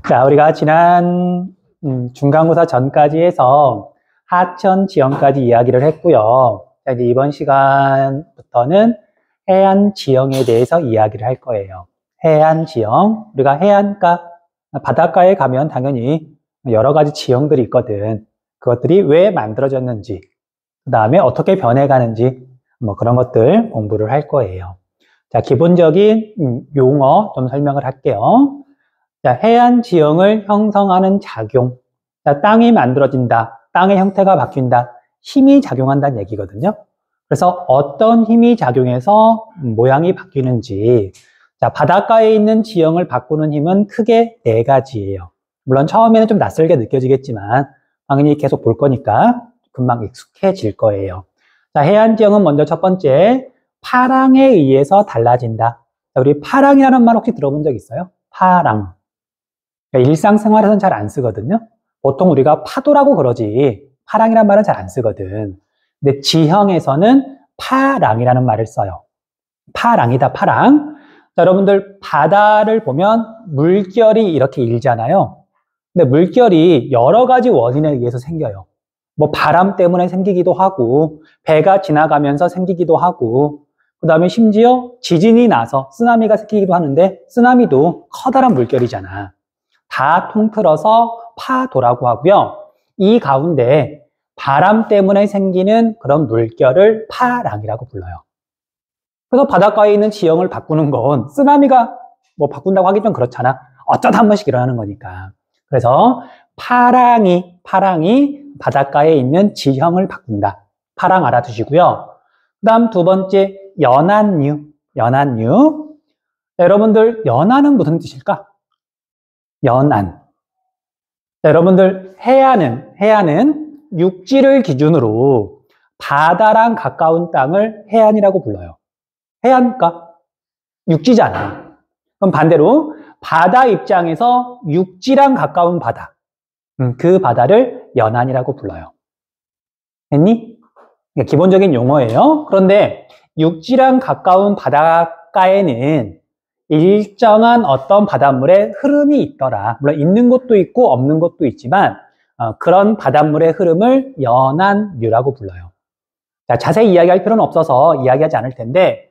자, 우리가 지난 중간고사 전까지 해서 하천 지형까지 이야기를 했고요. 자, 이제 이번 시간부터는 해안 지형에 대해서 이야기를 할 거예요. 해안 지형, 우리가 해안가, 바닷가에 가면 당연히 여러 가지 지형들이 있거든. 그것들이 왜 만들어졌는지, 그 다음에 어떻게 변해가는지, 뭐 그런 것들 공부를 할 거예요. 자, 기본적인 용어 좀 설명을 할게요. 자, 해안 지형을 형성하는 작용. 자, 땅이 만들어진다. 땅의 형태가 바뀐다. 힘이 작용한다는 얘기거든요. 그래서 어떤 힘이 작용해서 모양이 바뀌는지. 자, 바닷가에 있는 지형을 바꾸는 힘은 크게 네 가지예요. 물론 처음에는 좀 낯설게 느껴지겠지만 당연히 계속 볼 거니까 금방 익숙해질 거예요. 자, 해안 지형은 먼저 첫 번째, 파랑에 의해서 달라진다. 자, 우리 파랑이라는 말 혹시 들어본 적 있어요? 파랑. 일상생활에서는 잘 안 쓰거든요. 보통 우리가 파도라고 그러지 파랑이라는 말은 잘 안 쓰거든. 근데 지형에서는 파랑이라는 말을 써요. 파랑이다, 파랑. 자, 여러분들 바다를 보면 물결이 이렇게 일잖아요. 근데 물결이 여러 가지 원인에 의해서 생겨요. 뭐 바람 때문에 생기기도 하고 배가 지나가면서 생기기도 하고 그 다음에 심지어 지진이 나서 쓰나미가 생기기도 하는데 쓰나미도 커다란 물결이잖아. 다 통틀어서 파도라고 하고요. 이 가운데 바람 때문에 생기는 그런 물결을 파랑이라고 불러요. 그래서 바닷가에 있는 지형을 바꾸는 건 쓰나미가 뭐 바꾼다고 하기 좀 그렇잖아. 어쩌다 한 번씩 일어나는 거니까. 그래서 파랑이 바닷가에 있는 지형을 바꾼다. 파랑 알아두시고요. 그 다음 두 번째, 연안류. 여러분들 연안은 무슨 뜻일까? 연안. 자, 여러분들 해안은 육지를 기준으로 바다랑 가까운 땅을 해안이라고 불러요. 해안가? 육지잖아. 그럼 반대로 바다 입장에서 육지랑 가까운 바다. 그 바다를 연안이라고 불러요. 됐니? 기본적인 용어예요. 그런데 육지랑 가까운 바닷가에는 일정한 어떤 바닷물의 흐름이 있더라. 물론 있는 곳도 있고 없는 곳도 있지만 그런 바닷물의 흐름을 연안류라고 불러요. 자, 자세히 이야기할 필요는 없어서 이야기하지 않을 텐데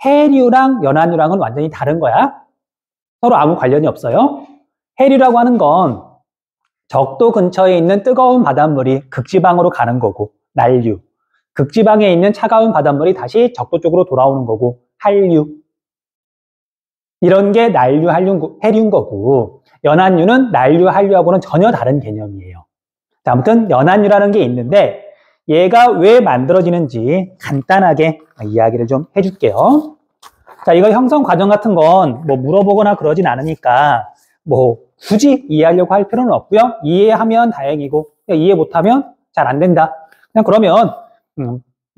해류랑 연안류랑은 완전히 다른 거야. 서로 아무 관련이 없어요. 해류라고 하는 건 적도 근처에 있는 뜨거운 바닷물이 극지방으로 가는 거고 난류. 극지방에 있는 차가운 바닷물이 다시 적도 쪽으로 돌아오는 거고 한류. 이런 게 난류, 해류인 거고 연안류는 난류, 한류하고는 전혀 다른 개념이에요. 자, 아무튼 연안류라는 게 있는데 얘가 왜 만들어지는지 간단하게 이야기를 좀 해줄게요. 자, 이거 형성 과정 같은 건 뭐 물어보거나 그러진 않으니까 뭐 굳이 이해하려고 할 필요는 없고요. 이해하면 다행이고 이해 못하면 잘 안 된다. 그냥 그러면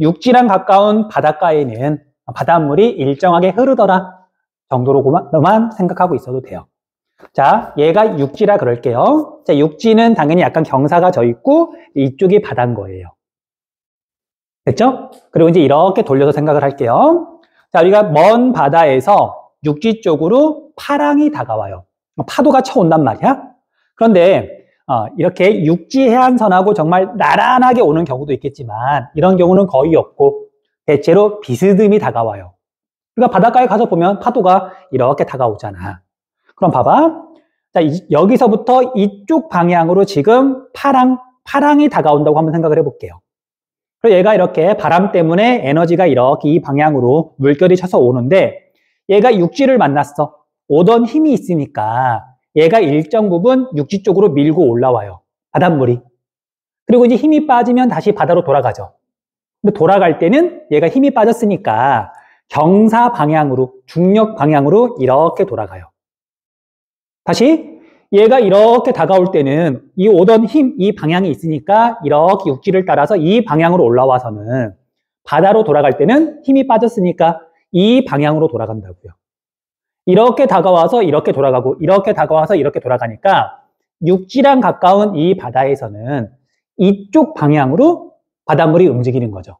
육지랑 가까운 바닷가에는 바닷물이 일정하게 흐르더라 정도로만 생각하고 있어도 돼요. 자, 얘가 육지라 그럴게요. 자, 육지는 당연히 약간 경사가 져 있고 이쪽이 바다인 거예요. 됐죠? 그리고 이제 이렇게 돌려서 생각을 할게요. 자, 우리가 먼 바다에서 육지 쪽으로 파랑이 다가와요. 파도가 쳐온단 말이야. 그런데 이렇게 육지 해안선하고 정말 나란하게 오는 경우도 있겠지만 이런 경우는 거의 없고 대체로 비스듬히 다가와요. 그러니까 바닷가에 가서 보면 파도가 이렇게 다가오잖아. 그럼 봐봐. 자, 여기서부터 이쪽 방향으로 지금 파랑이 다가온다고 한번 생각을 해볼게요. 그리고 얘가 이렇게 바람 때문에 에너지가 이렇게 이 방향으로 물결이 쳐서 오는데 얘가 육지를 만났어. 오던 힘이 있으니까 얘가 일정 부분 육지 쪽으로 밀고 올라와요. 바닷물이. 그리고 이제 힘이 빠지면 다시 바다로 돌아가죠. 근데 돌아갈 때는 얘가 힘이 빠졌으니까 경사 방향으로, 중력 방향으로 이렇게 돌아가요. 다시 얘가 이렇게 다가올 때는 이 오던 힘, 이 방향이 있으니까 이렇게 육지를 따라서 이 방향으로 올라와서는 바다로 돌아갈 때는 힘이 빠졌으니까 이 방향으로 돌아간다고요. 이렇게 다가와서 이렇게 돌아가고 이렇게 다가와서 이렇게 돌아가니까 육지랑 가까운 이 바다에서는 이쪽 방향으로 바닷물이 움직이는 거죠.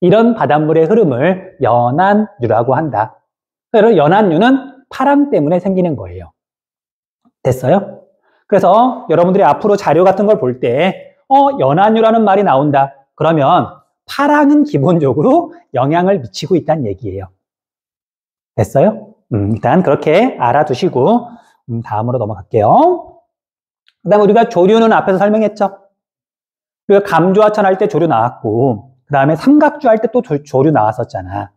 이런 바닷물의 흐름을 연안류라고 한다. 그래서 연안류는 파랑 때문에 생기는 거예요. 됐어요? 그래서 여러분들이 앞으로 자료 같은 걸 볼 때, 연한유라는 말이 나온다. 그러면 파랑은 기본적으로 영향을 미치고 있다는 얘기예요. 됐어요? 일단 그렇게 알아두시고, 다음으로 넘어갈게요. 그 다음에 우리가 조류는 앞에서 설명했죠? 우리가 감조하천 할 때 조류 나왔고, 그 다음에 삼각주 할 때 또 조류 나왔었잖아.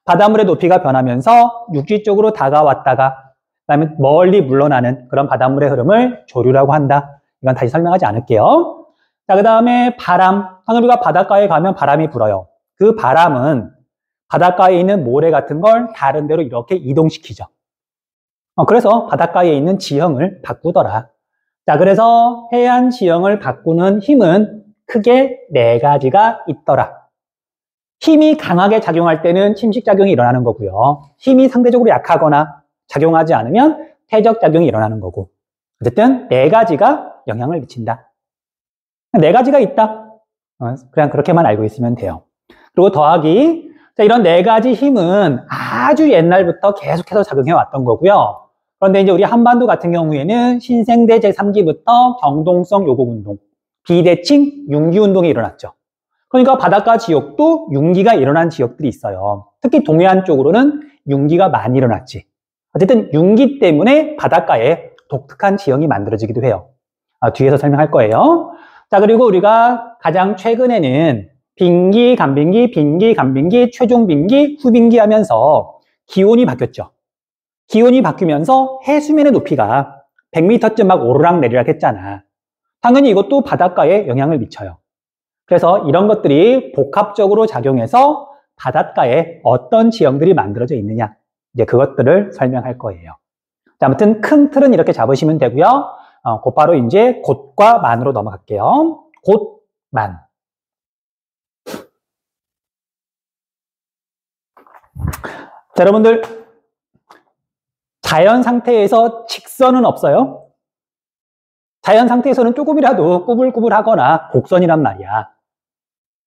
바닷물의 높이가 변하면서 육지 쪽으로 다가왔다가 그 다음에 멀리 물러나는 그런 바닷물의 흐름을 조류라고 한다. 이건 다시 설명하지 않을게요. 자, 그 다음에 바람. 우리가 바닷가에 가면 바람이 불어요. 그 바람은 바닷가에 있는 모래 같은 걸 다른 데로 이렇게 이동시키죠. 그래서 바닷가에 있는 지형을 바꾸더라. 자, 그래서 해안 지형을 바꾸는 힘은 크게 4가지가 있더라. 힘이 강하게 작용할 때는 침식작용이 일어나는 거고요. 힘이 상대적으로 약하거나 작용하지 않으면 퇴적작용이 일어나는 거고. 어쨌든 4가지가 영향을 미친다. 4가지가 있다. 그냥 그렇게만 알고 있으면 돼요. 그리고 더하기, 자, 이런 4가지 힘은 아주 옛날부터 계속해서 작용해 왔던 거고요. 그런데 이제 우리 한반도 같은 경우에는 신생대 제3기부터 경동성 요곡운동, 비대칭 융기운동이 일어났죠. 그러니까 바닷가 지역도 융기가 일어난 지역들이 있어요. 특히 동해안 쪽으로는 융기가 많이 일어났지. 어쨌든 융기 때문에 바닷가에 독특한 지형이 만들어지기도 해요. 뒤에서 설명할 거예요. 자, 그리고 우리가 가장 최근에는 빙기, 간빙기, 빙기, 간빙기, 최종빙기, 후빙기 하면서 기온이 바뀌었죠. 기온이 바뀌면서 해수면의 높이가 100m쯤 막 오르락내리락 했잖아. 당연히 이것도 바닷가에 영향을 미쳐요. 그래서 이런 것들이 복합적으로 작용해서 바닷가에 어떤 지형들이 만들어져 있느냐, 이제 그것들을 설명할 거예요. 자, 아무튼 큰 틀은 이렇게 잡으시면 되고요. 곧바로 이제 곧과 만으로 넘어갈게요. 곧, 만. 자, 여러분들 자연 상태에서 직선은 없어요. 자연 상태에서는 조금이라도 꾸불꾸불하거나 곡선이란 말이야.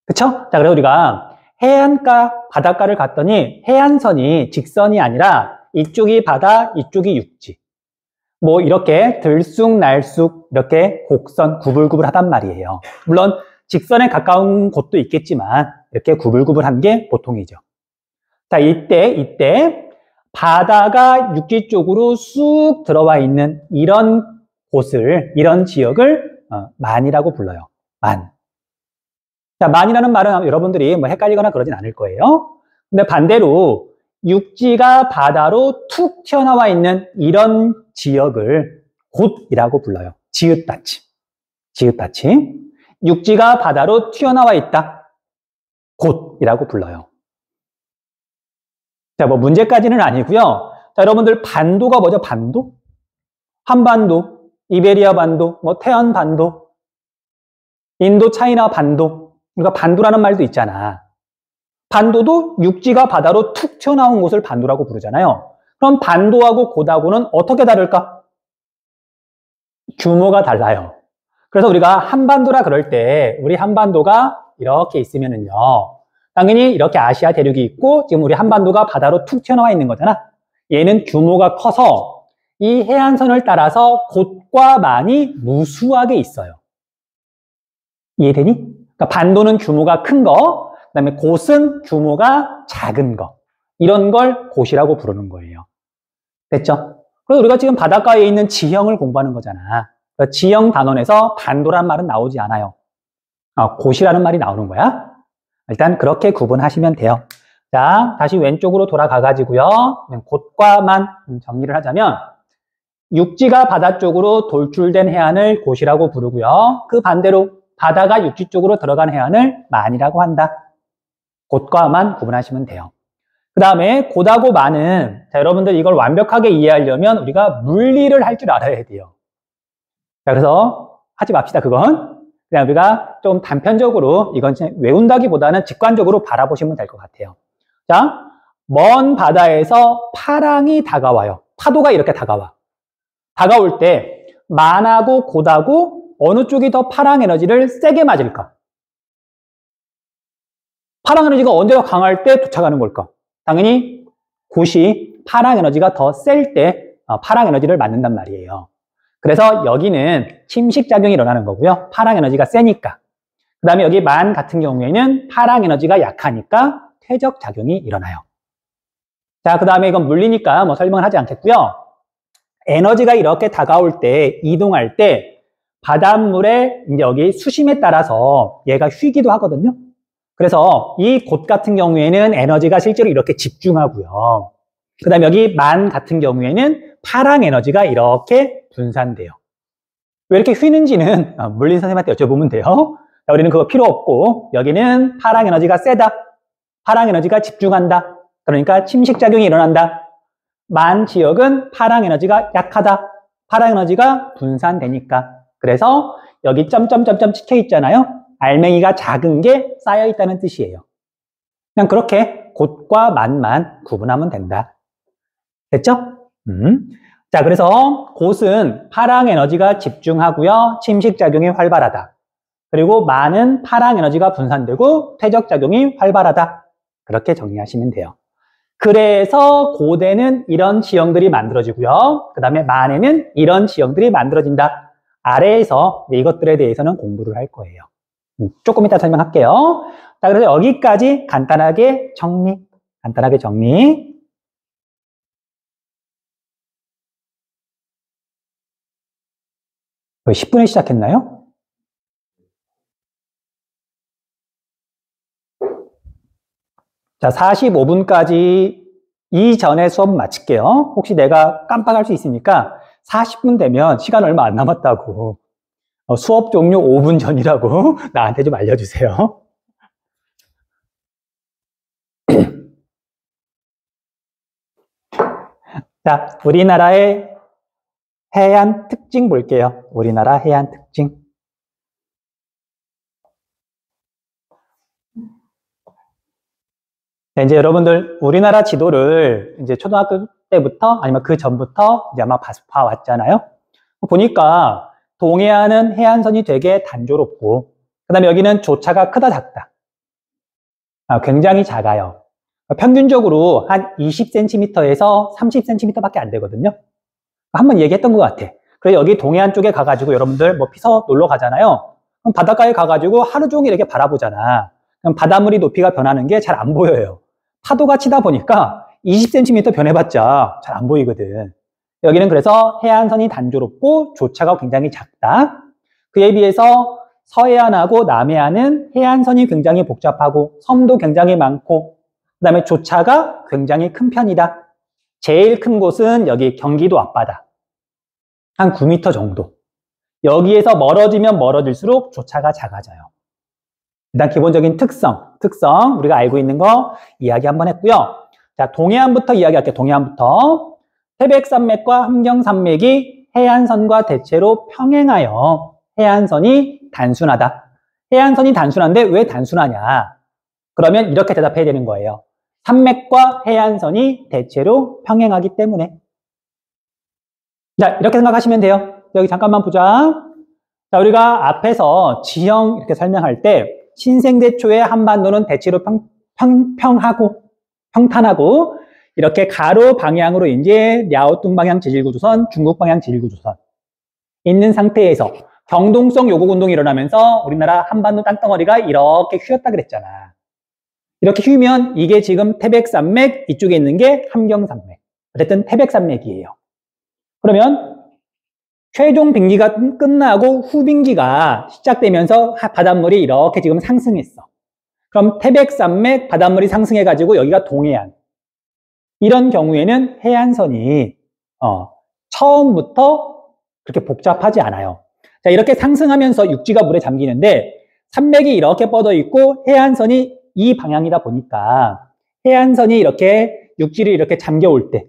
그쵸? 자, 그래서 우리가 해안가, 바닷가를 갔더니 해안선이 직선이 아니라 이쪽이 바다, 이쪽이 육지. 뭐 이렇게 들쑥날쑥 이렇게 곡선 구불구불하단 말이에요. 물론 직선에 가까운 곳도 있겠지만 이렇게 구불구불한 게 보통이죠. 자, 이때 바다가 육지 쪽으로 쑥 들어와 있는 이런 곳을, 이런 지역을 만이라고 불러요. 만. 자, 만이라는 말은 여러분들이 뭐 헷갈리거나 그러진 않을 거예요. 근데 반대로 육지가 바다로 툭 튀어나와 있는 이런 지역을 곧이라고 불러요. 지읒받침. 지읒받침. 육지가 바다로 튀어나와 있다. 곧이라고 불러요. 자, 뭐 문제까지는 아니고요. 자, 여러분들 반도가 뭐죠? 반도? 한반도, 이베리아 반도, 뭐 태안 반도, 인도 차이나 반도. 그러니까 반도라는 말도 있잖아. 반도도 육지가 바다로 툭 튀어나온 곳을 반도라고 부르잖아요. 그럼 반도하고 곧하고는 어떻게 다를까? 규모가 달라요. 그래서 우리가 한반도라 그럴 때 우리 한반도가 이렇게 있으면은요. 당연히 이렇게 아시아 대륙이 있고 지금 우리 한반도가 바다로 툭 튀어나와 있는 거잖아. 얘는 규모가 커서 이 해안선을 따라서 곧과 만이 무수하게 있어요. 이해되니? 그러니까 반도는 규모가 큰 거, 그 다음에 곧은 규모가 작은 거. 이런 걸 곧이라고 부르는 거예요. 됐죠? 그래서 우리가 지금 바닷가에 있는 지형을 공부하는 거잖아. 그러니까 지형 단원에서 반도란 말은 나오지 않아요. 곧이라는 말이 나오는 거야. 일단 그렇게 구분하시면 돼요. 자, 다시 왼쪽으로 돌아가가지고요. 곧과 만 정리를 하자면 육지가 바다 쪽으로 돌출된 해안을 곧이라고 부르고요. 그 반대로 바다가 육지 쪽으로 들어간 해안을 만이라고 한다. 곧과 만 구분하시면 돼요. 그 다음에 곧하고 만은 자, 여러분들 이걸 완벽하게 이해하려면 우리가 물리를 할 줄 알아야 돼요. 자, 그래서 하지 맙시다. 그건 그냥 우리가 좀 단편적으로 이건 외운다기보다는 직관적으로 바라보시면 될 것 같아요. 자, 먼 바다에서 파랑이 다가와요. 파도가 이렇게 다가와. 다가올 때 만하고 곧하고 어느 쪽이 더 파랑 에너지를 세게 맞을까? 파랑 에너지가 언제가 강할 때 도착하는 걸까? 당연히 곧이 파랑 에너지가 더 셀 때 파랑 에너지를 맞는단 말이에요. 그래서 여기는 침식작용이 일어나는 거고요. 파랑 에너지가 세니까. 그 다음에 여기 만 같은 경우에는 파랑 에너지가 약하니까 퇴적작용이 일어나요. 자, 그 다음에 이건 물리니까 뭐 설명을 하지 않겠고요. 에너지가 이렇게 다가올 때, 이동할 때 바닷물의 이제 여기 수심에 따라서 얘가 휘기도 하거든요. 그래서 이 곳 같은 경우에는 에너지가 실제로 이렇게 집중하고요. 그 다음에 여기 만 같은 경우에는 파랑 에너지가 이렇게 분산돼요. 왜 이렇게 휘는지는 물리 선생님한테 여쭤보면 돼요. 자, 우리는 그거 필요 없고 여기는 파랑 에너지가 세다. 파랑 에너지가 집중한다. 그러니까 침식작용이 일어난다. 만 지역은 파랑 에너지가 약하다. 파랑 에너지가 분산되니까. 그래서 여기 점점점점 찍혀 있잖아요. 알맹이가 작은 게 쌓여 있다는 뜻이에요. 그냥 그렇게 곳과 만만 구분하면 된다. 됐죠? 자, 그래서 곳은 파랑 에너지가 집중하고요. 침식작용이 활발하다. 그리고 만은 파랑 에너지가 분산되고 퇴적작용이 활발하다. 그렇게 정리하시면 돼요. 그래서 고대는 이런 지형들이 만들어지고요. 그 다음에 만에는 이런 지형들이 만들어진다. 아래에서 이것들에 대해서는 공부를 할 거예요. 조금 이따 설명할게요. 자, 그래서 여기까지 간단하게 정리. 10분에 시작했나요? 자, 45분까지 이전에 수업 마칠게요. 혹시 내가 깜빡할 수 있으니까 40분 되면 시간 얼마 안 남았다고. 수업 종료 5분 전이라고 나한테 좀 알려주세요. 자, 우리나라의 해안 특징 볼게요. 우리나라 해안 특징. 네, 이제 여러분들 우리나라 지도를 이제 초등학교 때부터 아니면 그 전부터 이제 아마 봐왔잖아요. 보니까 동해안은 해안선이 되게 단조롭고, 그 다음에 여기는 조차가 크다 작다. 굉장히 작아요. 평균적으로 한 20cm에서 30cm밖에 안 되거든요. 한번 얘기했던 것 같아. 그래서 여기 동해안 쪽에 가가지고 여러분들 뭐 피서 놀러 가잖아요. 그럼 바닷가에 가가지고 하루 종일 이렇게 바라보잖아. 그럼 바닷물이 높이가 변하는 게 잘 안 보여요. 파도가 치다 보니까 20cm 변해봤자 잘 안 보이거든. 여기는 그래서 해안선이 단조롭고 조차가 굉장히 작다. 그에 비해서 서해안하고 남해안은 해안선이 굉장히 복잡하고 섬도 굉장히 많고 그 다음에 조차가 굉장히 큰 편이다. 제일 큰 곳은 여기 경기도 앞바다. 한 9m 정도. 여기에서 멀어지면 멀어질수록 조차가 작아져요. 일단 기본적인 특성 우리가 알고 있는 거 이야기 한번 했고요. 자, 동해안부터 이야기할게요. 동해안부터. 태백산맥과 함경산맥이 해안선과 대체로 평행하여 해안선이 단순하다. 해안선이 단순한데 왜 단순하냐? 그러면 이렇게 대답해야 되는 거예요. 산맥과 해안선이 대체로 평행하기 때문에. 자, 이렇게 생각하시면 돼요. 여기 잠깐만 보자. 자, 우리가 앞에서 지형 이렇게 설명할 때 신생대초의 한반도는 대체로 평탄하고 이렇게 가로 방향으로 이제 랴오뚱 방향 지질구조선, 중국 방향 지질구조선 있는 상태에서 경동성 요곡 운동이 일어나면서 우리나라 한반도 땅덩어리가 이렇게 휘었다 그랬잖아. 이렇게 휘면 이게 지금 태백산맥, 이쪽에 있는 게 함경산맥. 어쨌든 태백산맥이에요. 그러면 최종 빙기가 끝나고 후빙기가 시작되면서 바닷물이 이렇게 지금 상승했어. 그럼 태백산맥 바닷물이 상승해가지고 여기가 동해안. 이런 경우에는 해안선이 처음부터 그렇게 복잡하지 않아요. 자, 이렇게 상승하면서 육지가 물에 잠기는데 산맥이 이렇게 뻗어 있고 해안선이 이 방향이다 보니까 해안선이 이렇게 육지를 이렇게 잠겨올 때,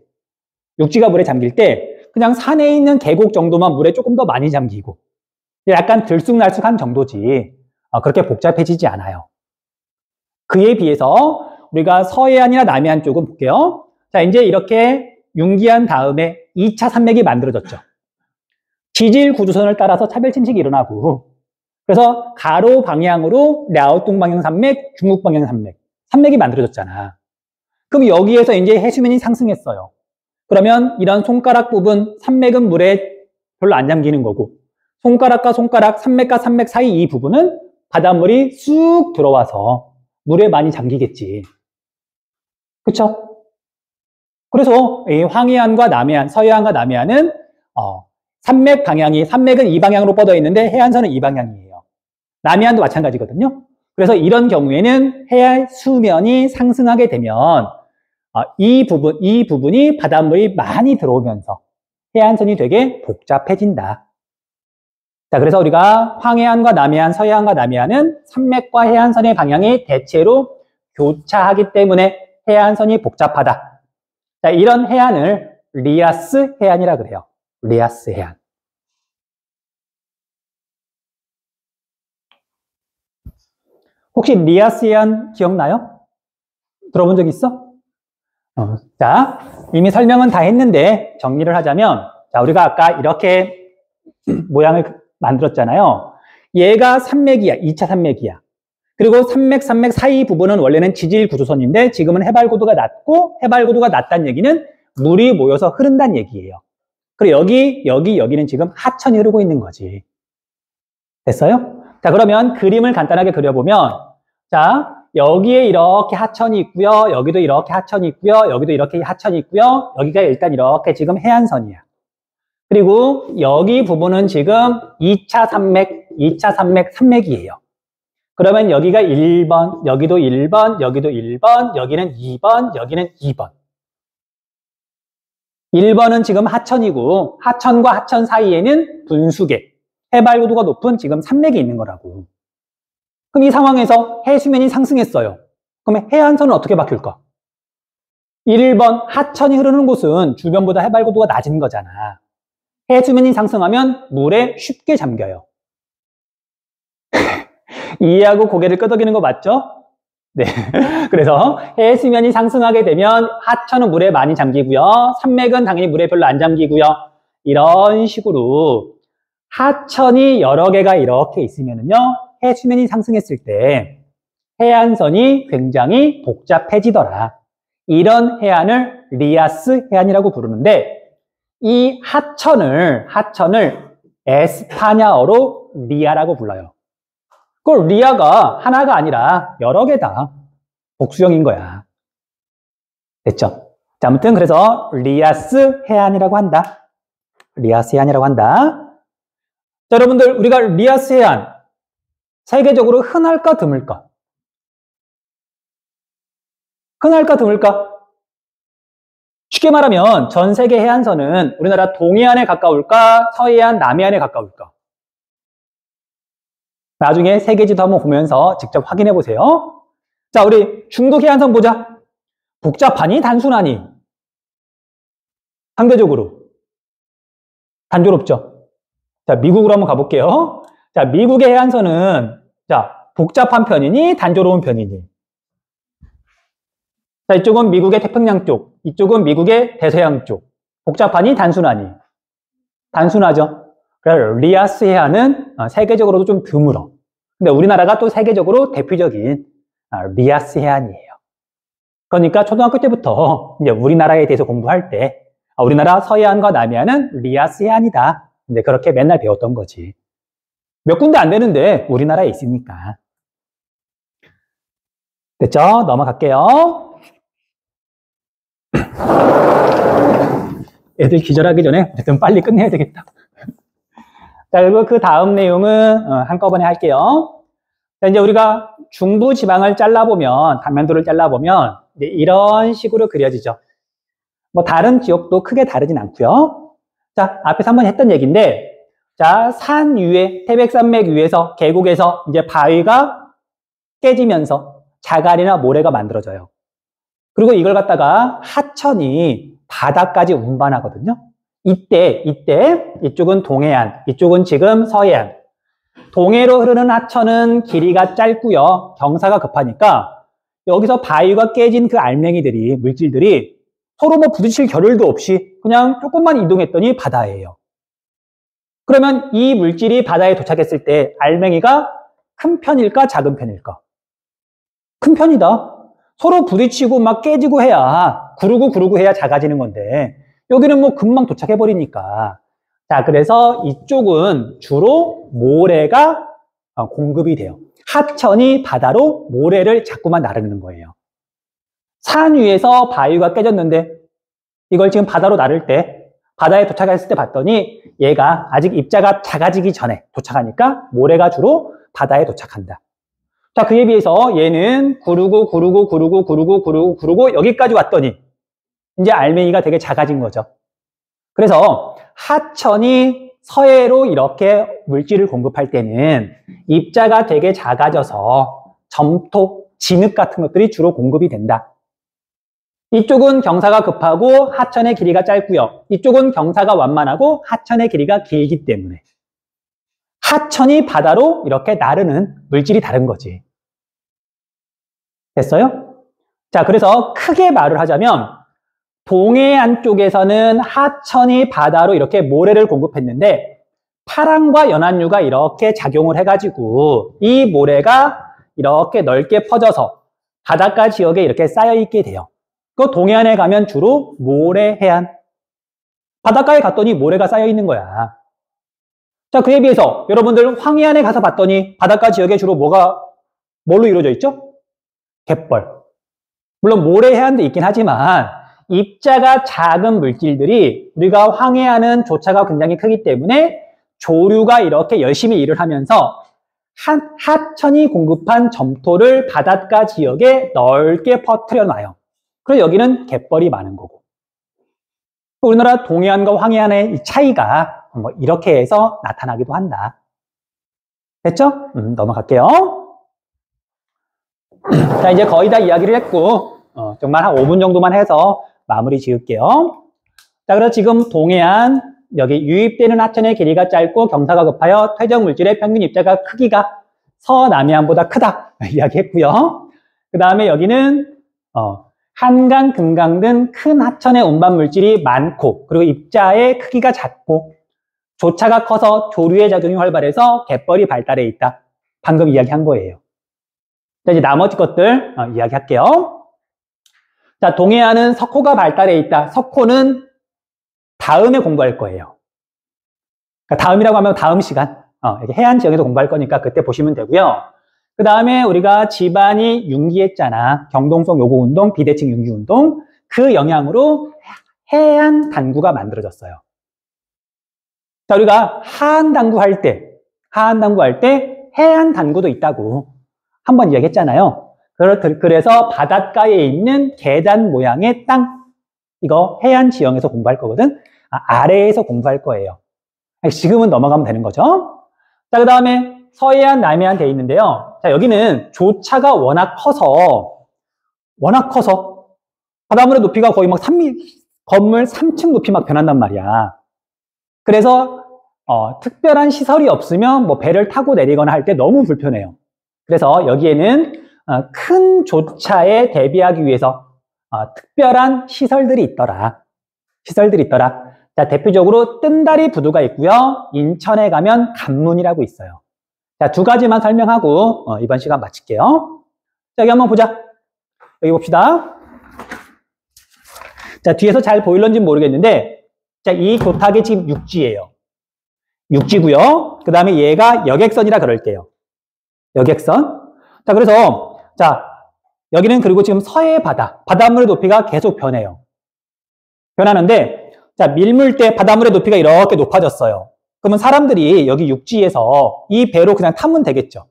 육지가 물에 잠길 때 그냥 산에 있는 계곡 정도만 물에 조금 더 많이 잠기고 약간 들쑥날쑥한 정도지 그렇게 복잡해지지 않아요. 그에 비해서 우리가 서해안이나 남해안 쪽은 볼게요. 자, 이제 이렇게 융기한 다음에 2차 산맥이 만들어졌죠. 지질 구조선을 따라서 차별 침식이 일어나고 그래서 가로 방향으로 랴오뚱 방향 산맥, 중국 방향 산맥, 산맥이 만들어졌잖아. 그럼 여기에서 이제 해수면이 상승했어요. 그러면 이런 손가락 부분 산맥은 물에 별로 안 잠기는 거고, 손가락과 손가락, 산맥과 산맥 사이 이 부분은 바닷물이 쑥 들어와서 물에 많이 잠기겠지. 그쵸? 그래서 이 황해안과 남해안, 서해안과 남해안은 산맥 방향이, 산맥은 이 방향으로 뻗어 있는데 해안선은 이 방향이에요. 남해안도 마찬가지거든요. 그래서 이런 경우에는 해안 수면이 상승하게 되면 이 부분이 바닷물이 많이 들어오면서 해안선이 되게 복잡해진다. 자, 그래서 우리가 황해안과 남해안, 서해안과 남해안은 산맥과 해안선의 방향이 대체로 교차하기 때문에 해안선이 복잡하다. 자, 이런 해안을 리아스 해안이라 그래요. 리아스 해안. 혹시 리아스 해안 기억나요? 들어본 적 있어? 자, 이미 설명은 다 했는데 정리를 하자면, 자, 우리가 아까 이렇게 모양을 만들었잖아요. 얘가 산맥이야. 2차 산맥이야. 그리고 산맥 사이 부분은 원래는 지질 구조선인데 지금은 해발고도가 낮고, 해발고도가 낮다는 얘기는 물이 모여서 흐른다는 얘기예요. 그리고 여기는 지금 하천이 흐르고 있는 거지. 됐어요? 자, 그러면 그림을 간단하게 그려보면, 자, 여기에 이렇게 하천이 있고요. 여기도 이렇게 하천이 있고요. 여기도 이렇게 하천이 있고요. 여기가 일단 이렇게 지금 해안선이야. 그리고 여기 부분은 지금 2차 산맥이에요. 그러면 여기가 1번, 여기도 1번, 여기도 1번, 여기는 2번, 여기는 2번. 1번은 지금 하천이고, 하천과 하천 사이에는 분수계, 해발고도가 높은 지금 산맥이 있는 거라고. 그럼 이 상황에서 해수면이 상승했어요. 그러면 해안선은 어떻게 바뀔까? 1번 하천이 흐르는 곳은 주변보다 해발고도가 낮은 거잖아. 해수면이 상승하면 물에 쉽게 잠겨요. 이해하고 고개를 끄덕이는 거 맞죠? 네. 그래서 해수면이 상승하게 되면 하천은 물에 많이 잠기고요. 산맥은 당연히 물에 별로 안 잠기고요. 이런 식으로 하천이 여러 개가 이렇게 있으면은요, 해수면이 상승했을 때 해안선이 굉장히 복잡해지더라. 이런 해안을 리아스 해안이라고 부르는데, 이 하천을 에스파냐어로 리아라고 불러요. 그걸 리아가 하나가 아니라 여러 개다. 복수형인 거야. 됐죠? 자, 아무튼 그래서 리아스 해안이라고 한다. 리아스 해안이라고 한다. 자, 여러분들, 우리가 리아스 해안 세계적으로 흔할까 드물까? 흔할까 드물까? 쉽게 말하면 전 세계 해안선은 우리나라 동해안에 가까울까? 서해안, 남해안에 가까울까? 나중에 세계지도 한번 보면서 직접 확인해 보세요. 자, 우리 중국 해안선 보자. 복잡하니 단순하니? 상대적으로 단조롭죠. 자, 미국으로 한번 가볼게요. 자, 미국의 해안선은 자, 복잡한 편이니 단조로운 편이니? 자, 이쪽은 미국의 태평양 쪽, 이쪽은 미국의 대서양 쪽. 복잡하니 단순하니? 단순하죠. 그래서 리아스 해안은 세계적으로도 좀 드물어. 근데 우리나라가 또 세계적으로 대표적인 리아스 해안이에요. 그러니까 초등학교 때부터 이제 우리나라에 대해서 공부할 때 우리나라 서해안과 남해안은 리아스 해안이다. 이제 그렇게 맨날 배웠던 거지. 몇 군데 안 되는데 우리나라에 있으니까. 됐죠? 넘어갈게요. 애들 기절하기 전에 좀 빨리 끝내야 되겠다. 자, 그리고 그 다음 내용은 한꺼번에 할게요. 자, 이제 우리가 중부 지방을 잘라보면, 단면도를 잘라보면 이제 이런 식으로 그려지죠. 뭐 다른 지역도 크게 다르진 않고요. 자, 앞에서 한번 했던 얘기인데, 자, 산 위에, 태백산맥 위에서, 계곡에서 이제 바위가 깨지면서 자갈이나 모래가 만들어져요. 그리고 이걸 갖다가 하천이 바다까지 운반하거든요. 이때 이쪽은 동해안, 이쪽은 지금 서해안. 동해로 흐르는 하천은 길이가 짧고요. 경사가 급하니까 여기서 바위가 깨진 그 알맹이들이, 물질들이 서로 뭐 부딪힐 겨를도 없이 그냥 조금만 이동했더니 바다예요. 그러면 이 물질이 바다에 도착했을 때 알맹이가 큰 편일까 작은 편일까? 큰 편이다. 서로 부딪히고 막 깨지고 해야, 구르고 해야 작아지는 건데 여기는 뭐 금방 도착해버리니까 자, 그래서 이쪽은 주로 모래가 공급이 돼요. 하천이 바다로 모래를 자꾸만 나르는 거예요. 산 위에서 바위가 깨졌는데 이걸 지금 바다로 나를 때 바다에 도착했을 때 봤더니 얘가 아직 입자가 작아지기 전에 도착하니까 모래가 주로 바다에 도착한다. 자, 그에 비해서 얘는 구르고 여기까지 왔더니 이제 알맹이가 되게 작아진 거죠. 그래서 하천이 서해로 이렇게 물질을 공급할 때는 입자가 되게 작아져서 점토, 진흙 같은 것들이 주로 공급이 된다. 이쪽은 경사가 급하고 하천의 길이가 짧고요. 이쪽은 경사가 완만하고 하천의 길이가 길기 때문에 하천이 바다로 이렇게 나르는 물질이 다른 거지. 됐어요? 자, 그래서 크게 말을 하자면 동해안 쪽에서는 하천이 바다로 이렇게 모래를 공급했는데 파랑과 연안류가 이렇게 작용을 해가지고 이 모래가 이렇게 넓게 퍼져서 바닷가 지역에 이렇게 쌓여있게 돼요. 그 동해안에 가면 주로 모래 해안. 바닷가에 갔더니 모래가 쌓여있는 거야. 자, 그에 비해서 여러분들 황해안에 가서 봤더니 바닷가 지역에 주로 뭘로 이루어져 있죠? 갯벌. 물론 모래 해안도 있긴 하지만 입자가 작은 물질들이 우리가 황해안은 조차가 굉장히 크기 때문에 조류가 이렇게 열심히 일을 하면서 하천이 공급한 점토를 바닷가 지역에 넓게 퍼뜨려 놔요. 그래서 여기는 갯벌이 많은 거고. 우리나라 동해안과 황해안의 이 차이가 뭐 이렇게 해서 나타나기도 한다. 됐죠? 넘어갈게요. 자, 이제 거의 다 이야기를 했고 정말 한 5분 정도만 해서 마무리 지을게요. 자, 그래서 지금 동해안 여기 유입되는 하천의 길이가 짧고 경사가 급하여 퇴적 물질의 평균 입자가 크기가 서남해안보다 크다 이야기했고요. 그 다음에 여기는 한강, 금강 등 큰 하천의 운반 물질이 많고 그리고 입자의 크기가 작고 조차가 커서 조류의 작용이 활발해서 갯벌이 발달해 있다. 방금 이야기한 거예요. 자, 이제 나머지 것들 이야기할게요. 자, 동해안은 석호가 발달해 있다. 석호는 다음에 공부할 거예요. 그러니까 다음이라고 하면 다음 시간. 해안 지역에서 공부할 거니까 그때 보시면 되고요. 그 다음에 우리가 집안이 융기했잖아. 경동성 요구운동, 비대칭 융기운동. 그 영향으로 해안 단구가 만들어졌어요. 자, 우리가 하안 단구 할 때 해안 단구도 있다고 한번 이야기했잖아요. 그래서 바닷가에 있는 계단 모양의 땅, 이거 해안 지형에서 공부할 거거든. 아래에서 공부할 거예요. 지금은 넘어가면 되는 거죠. 자, 그 다음에 서해안, 남해안 돼 있는데요. 자, 여기는 조차가 워낙 커서 바닷물의 높이가 거의 막 건물 3층 높이 막 변한단 말이야. 그래서 특별한 시설이 없으면 뭐 배를 타고 내리거나 할 때 너무 불편해요. 그래서 여기에는 큰 조차에 대비하기 위해서 특별한 시설들이 있더라. 자, 대표적으로 뜬다리 부두가 있고요. 인천에 가면 간문이라고 있어요. 자, 두 가지만 설명하고 이번 시간 마칠게요. 자, 여기 한번 보자. 여기 봅시다. 자, 뒤에서 잘 보일런지 모르겠는데, 자, 이 교탁이 지금 육지예요. 육지고요. 그 다음에 얘가 여객선이라 그럴게요. 여객선. 자, 그래서 자, 여기는 그리고 지금 서해 바닷물의 높이가 계속 변해요. 변하는데, 자, 밀물때 바닷물의 높이가 이렇게 높아졌어요. 그러면 사람들이 여기 육지에서 이 배로 그냥 타면 되겠죠.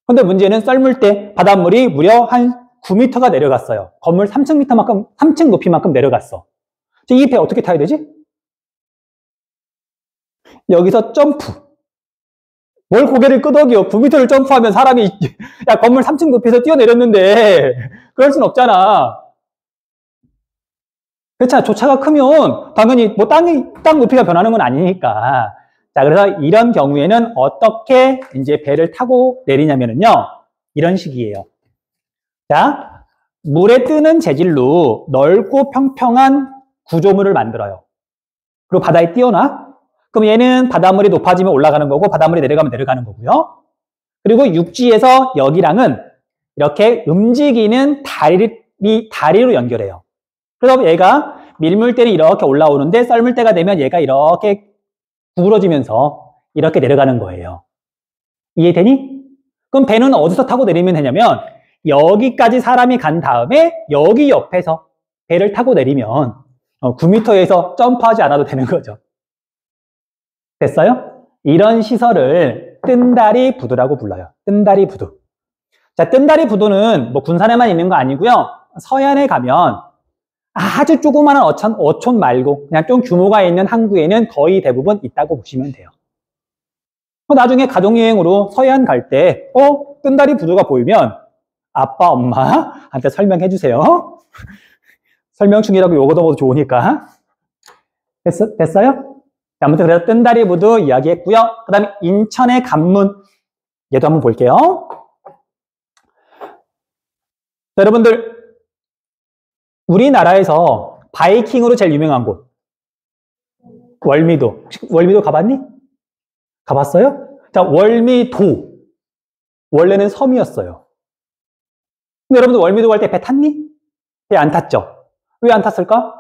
그런데 문제는 썰물 때 바닷물이 무려 한 9m가 내려갔어요. 건물 3층 높이만큼 내려갔어. 이 배 어떻게 타야 되지? 여기서 점프. 뭘 고개를 끄덕여. 9m를 점프하면 사람이 야, 건물 3층 높이에서 뛰어내렸는데 그럴 순 없잖아. 그렇잖아. 조차가 크면 당연히 뭐 땅 높이가 변하는 건 아니니까. 자, 그래서 이런 경우에는 어떻게 이제 배를 타고 내리냐면요. 이런 식이에요. 자, 물에 뜨는 재질로 넓고 평평한 구조물을 만들어요. 그리고 바다에 띄워놔. 그럼 얘는 바닷물이 높아지면 올라가는 거고 바닷물이 내려가면 내려가는 거고요. 그리고 육지에서 여기랑은 이렇게 움직이는 다리로 연결해요. 그래서 얘가 밀물 때는 이렇게 올라오는데 썰물 때가 되면 얘가 이렇게 구부러지면서 이렇게 내려가는 거예요. 이해되니? 그럼 배는 어디서 타고 내리면 되냐면 여기까지 사람이 간 다음에 여기 옆에서 배를 타고 내리면 9m에서 점프하지 않아도 되는 거죠. 됐어요? 이런 시설을 뜬다리 부두라고 불러요. 뜬다리 부두. 자, 뜬다리 부두는 뭐 군산에만 있는 거 아니고요. 서해안에 가면 아주 조그마한 어촌 말고 그냥 좀 규모가 있는 항구에는 거의 대부분 있다고 보시면 돼요. 나중에 가족여행으로 서해안 갈 때 뜬다리 부두가 보이면 아빠, 엄마한테 설명해 주세요. 설명 중이라고 요거도 모두 좋으니까. 됐어요? 아무튼 그래서 뜬다리 부두 이야기했고요. 그 다음에 인천의 관문, 얘도 한번 볼게요. 자, 여러분들 우리나라에서 바이킹으로 제일 유명한 곳 월미도. 월미도 가봤니? 가봤어요? 자, 월미도 원래는 섬이었어요. 근데 여러분들 월미도 갈 때 배 탔니? 배 안 탔죠? 왜 안 탔을까?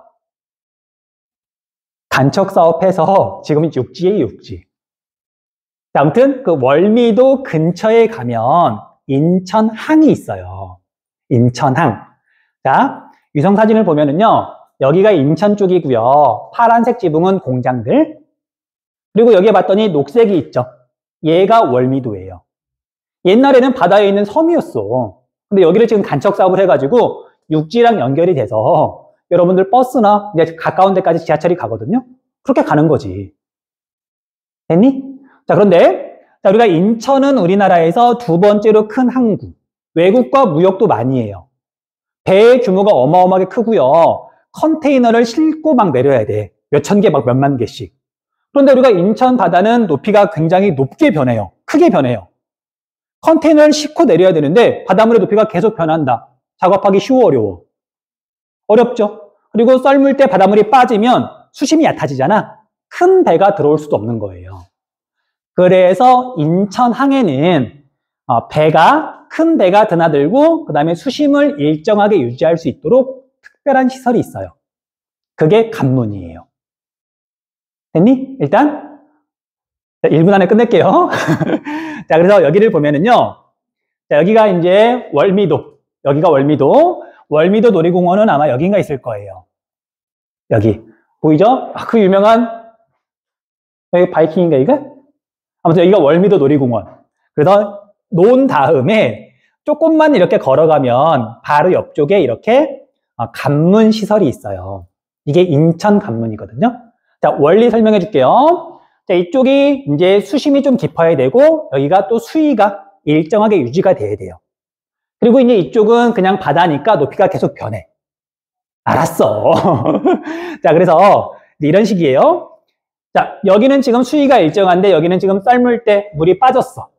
간척 사업해서 지금은 육지에 육지. 자, 아무튼 그 월미도 근처에 가면 인천항이 있어요. 인천항. 자, 위성 사진을 보면은요, 여기가 인천 쪽이고요. 파란색 지붕은 공장들. 그리고 여기에 봤더니 녹색이 있죠. 얘가 월미도예요. 옛날에는 바다에 있는 섬이었어. 근데 여기를 지금 간척 사업을 해가지고 육지랑 연결이 돼서 여러분들 버스나 이제 가까운 데까지 지하철이 가거든요. 그렇게 가는 거지. 됐니? 자, 그런데 자, 우리가 인천은 우리나라에서 두 번째로 큰 항구. 외국과 무역도 많이 해요. 배의 규모가 어마어마하게 크고요. 컨테이너를 싣고 막 내려야 돼. 몇천 개, 막 몇만 개씩. 그런데 우리가 인천 바다는 높이가 굉장히 높게 변해요. 크게 변해요. 컨테이너를 싣고 내려야 되는데 바닷물의 높이가 계속 변한다. 작업하기 쉬워, 어려워? 어렵죠. 그리고 썰물 때 바닷물이 빠지면 수심이 얕아지잖아. 큰 배가 들어올 수도 없는 거예요. 그래서 인천항에는 큰 배가 드나들고 그 다음에 수심을 일정하게 유지할 수 있도록 특별한 시설이 있어요. 그게 관문이에요. 됐니? 일단 1분 안에 끝낼게요. 자, 그래서 여기를 보면은요. 자, 여기가 이제 월미도. 여기가 월미도. 월미도 놀이공원은 아마 여긴가 있을 거예요. 여기. 보이죠? 그 유명한 여기 바이킹인가 이거? 아무튼 여기가 월미도 놀이공원. 그래서 논 다음에 조금만 이렇게 걸어가면 바로 옆쪽에 이렇게 관문 시설이 있어요. 이게 인천 관문이거든요. 자, 원리 설명해 줄게요. 자, 이쪽이 이제 수심이 좀 깊어야 되고 여기가 또 수위가 일정하게 유지가 돼야 돼요. 그리고 이제 이쪽은 그냥 바다니까 높이가 계속 변해. 알았어. 자, 그래서 이런 식이에요. 자, 여기는 지금 수위가 일정한데 여기는 지금 썰물 때 물이 빠졌어.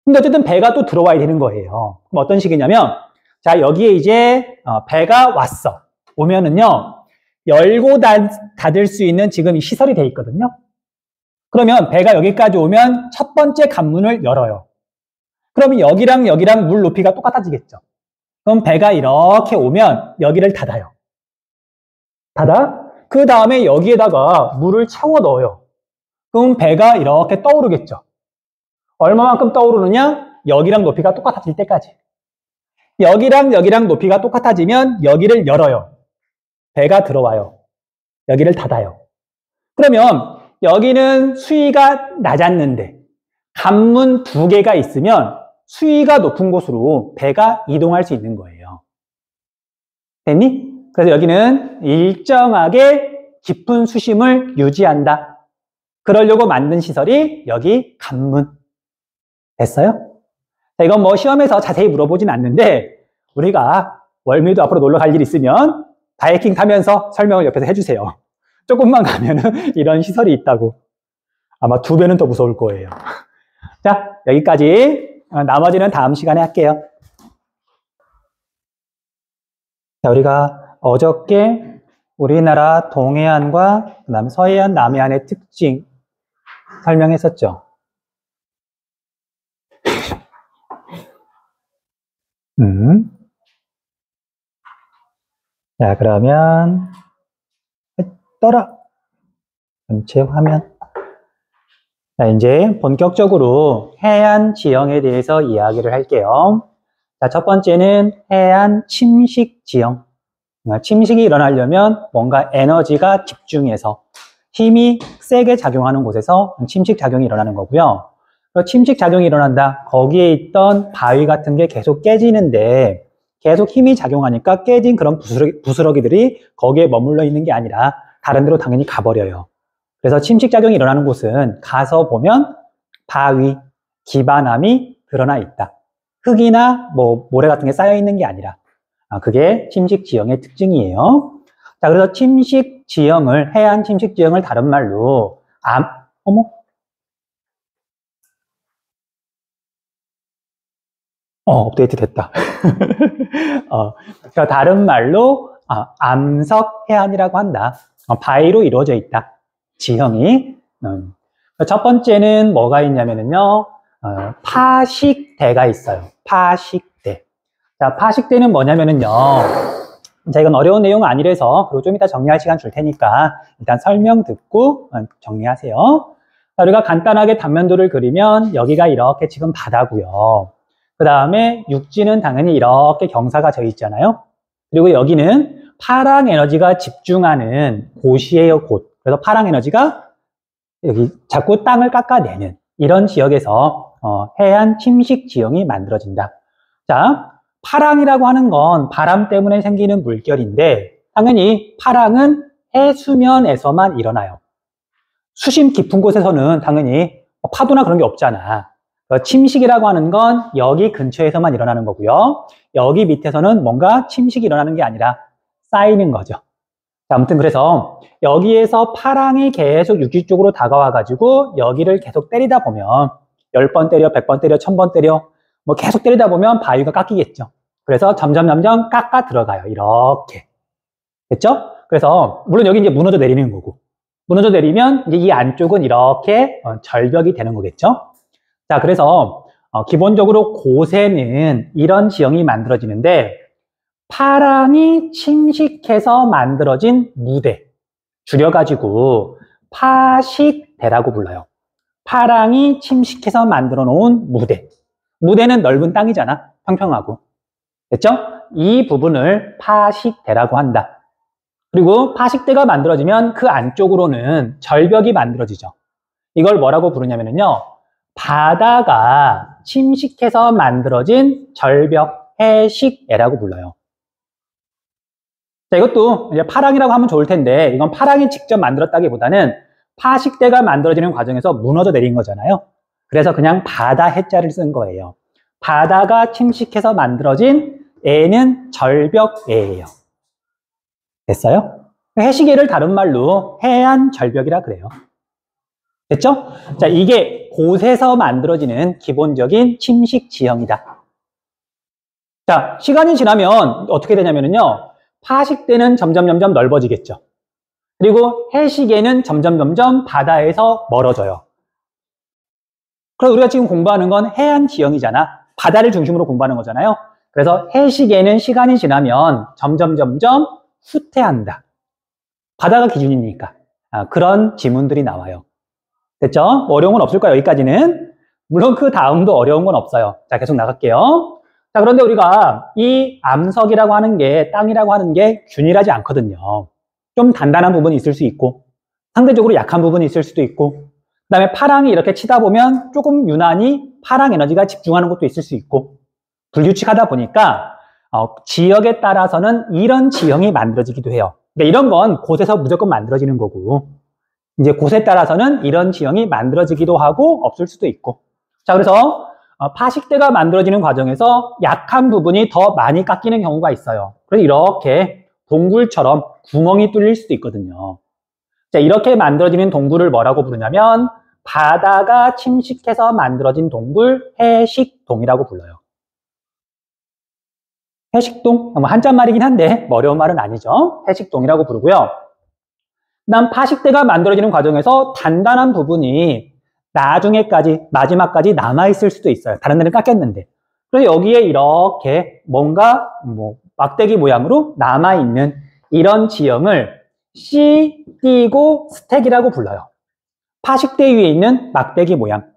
근데 어쨌든 배가 또 들어와야 되는 거예요. 그럼 어떤 식이냐면, 자, 여기에 이제 배가 왔어. 오면은요, 열고 닫을 수 있는 지금 이 시설이 돼 있거든요. 그러면 배가 여기까지 오면 첫 번째 관문을 열어요. 그러면 여기랑 물 높이가 똑같아지겠죠. 그럼 배가 이렇게 오면 여기를 닫아요. 닫아? 그 다음에 여기에다가 물을 채워 넣어요. 그럼 배가 이렇게 떠오르겠죠. 얼마만큼 떠오르느냐? 여기랑 높이가 똑같아질 때까지. 여기랑 높이가 똑같아지면 여기를 열어요. 배가 들어와요. 여기를 닫아요. 그러면 여기는 수위가 낮았는데 관문 2개가 있으면 수위가 높은 곳으로 배가 이동할 수 있는 거예요. 됐니? 그래서 여기는 일정하게 깊은 수심을 유지한다. 그러려고 만든 시설이 여기 관문. 됐어요? 자, 이건 뭐 시험에서 자세히 물어보진 않는데 우리가 월미도 앞으로 놀러 갈 일 있으면 바이킹 타면서 설명을 옆에서 해주세요. 조금만 가면은 이런 시설이 있다고. 아마 2배는 더 무서울 거예요. 자, 여기까지. 나머지는 다음 시간에 할게요. 자, 우리가 어저께 우리나라 동해안과 그다음에 서해안, 남해안의 특징 설명했었죠. 자, 그러면 전체 화면 자, 이제 본격적으로 해안 지형에 대해서 이야기를 할게요. 자, 첫 번째는 해안 침식 지형. 침식이 일어나려면 뭔가 에너지가 집중해서 힘이 세게 작용하는 곳에서 침식 작용이 일어나는 거고요. 침식 작용이 일어난다. 거기에 있던 바위 같은 게 계속 깨지는데 계속 힘이 작용하니까 깨진 그런 부스러기들이 거기에 머물러 있는 게 아니라 다른 데로 당연히 가버려요. 그래서 침식 작용이 일어나는 곳은 가서 보면 바위, 기반함이 드러나 있다. 흙이나 모래 같은 게 쌓여 있는 게 아니라 그게 침식 지형의 특징이에요. 자, 그래서 침식 지형을, 해안 침식 지형을 다른 말로 업데이트 됐다. 그러니까 다른 말로 암석 해안이라고 한다. 바위로 이루어져 있다. 지형이. 첫 번째는 뭐가 있냐면요. 파식대가 있어요. 파식대. 자, 파식대는 뭐냐면요. 자, 이건 어려운 내용은 아니라서, 그리고 좀 이따 정리할 시간 줄 테니까, 일단 설명 듣고 정리하세요. 자, 우리가 간단하게 단면도를 그리면, 여기가 이렇게 지금 바다고요. 그 다음에 육지는 당연히 이렇게 경사가 져 있잖아요. 그리고 여기는 파랑 에너지가 집중하는 곳이에요, 곳. 그래서 파랑 에너지가 여기 자꾸 땅을 깎아내는 이런 지역에서 해안 침식 지형이 만들어진다. 자, 파랑이라고 하는 건 바람 때문에 생기는 물결인데 당연히 파랑은 해수면에서만 일어나요. 수심 깊은 곳에서는 당연히 파도나 그런 게 없잖아. 침식이라고 하는 건 여기 근처에서만 일어나는 거고요. 여기 밑에서는 뭔가 침식이 일어나는 게 아니라 쌓이는 거죠. 자, 아무튼 그래서 여기에서 파랑이 계속 육지 쪽으로 다가와 가지고 여기를 계속 때리다 보면 10번 때려, 100번 때려, 1000번 때려 계속 때리다 보면 바위가 깎이겠죠. 그래서 점점 깎아 들어가요. 이렇게. 됐죠? 그래서 물론 여기 이제 무너져 내리는 거고 무너져 내리면 이제 이 안쪽은 이렇게 절벽이 되는 거겠죠. 자, 그래서 기본적으로 곳에는 이런 지형이 만들어지는데 파랑이 침식해서 만들어진 무대, 줄여가지고 파식대라고 불러요. 파랑이 침식해서 만들어 놓은 무대. 무대는 넓은 땅이잖아. 평평하고. 됐죠? 이 부분을 파식대라고 한다. 그리고 파식대가 만들어지면 그 안쪽으로는 절벽이 만들어지죠. 이걸 뭐라고 부르냐면요. 바다가 침식해서 만들어진 절벽, 해식애라고 불러요. 자, 이것도 이제 파랑이라고 하면 좋을 텐데 이건 파랑이 직접 만들었다기보다는 파식대가 만들어지는 과정에서 무너져 내린 거잖아요. 그래서 그냥 바다 해자를 쓴 거예요. 바다가 침식해서 만들어진 애는 절벽애예요. 됐어요? 해식애를 다른 말로 해안 절벽이라 그래요. 됐죠? 자, 이게 곳에서 만들어지는 기본적인 침식 지형이다. 자, 시간이 지나면 어떻게 되냐면요. 파식대는 점점 넓어지겠죠. 그리고 해식에는 점점 바다에서 멀어져요. 그래서 우리가 지금 공부하는 건 해안 지형이잖아. 바다를 중심으로 공부하는 거잖아요. 그래서 해식에는 시간이 지나면 점점 후퇴한다. 바다가 기준이니까. 그런 지문들이 나와요. 됐죠? 어려운 건 없을 거예요, 여기까지는. 물론 그 다음도 어려운 건 없어요. 자, 계속 나갈게요. 자, 그런데 우리가 이 암석이라고 하는 게, 땅이라고 하는 게 균일하지 않거든요. 좀 단단한 부분이 있을 수 있고, 상대적으로 약한 부분이 있을 수도 있고, 그 다음에 파랑이 이렇게 치다 보면 조금 유난히 파랑 에너지가 집중하는 것도 있을 수 있고, 불규칙하다 보니까 지역에 따라서는 이런 지형이 만들어지기도 해요. 근데 이런 건 곳에서 무조건 만들어지는 거고, 이제 곳에 따라서는 이런 지형이 만들어지기도 하고 없을 수도 있고. 자, 그래서 파식대가 만들어지는 과정에서 약한 부분이 더 많이 깎이는 경우가 있어요. 그래서 이렇게 동굴처럼 구멍이 뚫릴 수도 있거든요. 자, 이렇게 만들어지는 동굴을 뭐라고 부르냐면 바다가 침식해서 만들어진 동굴, 해식동이라고 불러요. 해식동? 한자말이긴 한데 어려운 말은 아니죠. 해식동이라고 부르고요. 그다음 파식대가 만들어지는 과정에서 단단한 부분이 나중에까지, 마지막까지 남아있을 수도 있어요. 다른 데는 깎였는데. 그래서 여기에 이렇게 뭔가 막대기 모양으로 남아있는 이런 지형을 씨, 띄고 스택이라고 불러요. 파식대 위에 있는 막대기 모양.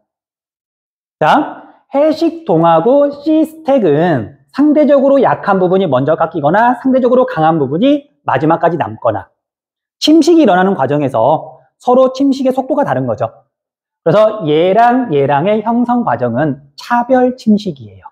자, 해식동하고 C스택은 상대적으로 약한 부분이 먼저 깎이거나 상대적으로 강한 부분이 마지막까지 남거나 침식이 일어나는 과정에서 서로 침식의 속도가 다른 거죠. 그래서 얘랑 얘랑의 형성 과정은 차별 침식이에요.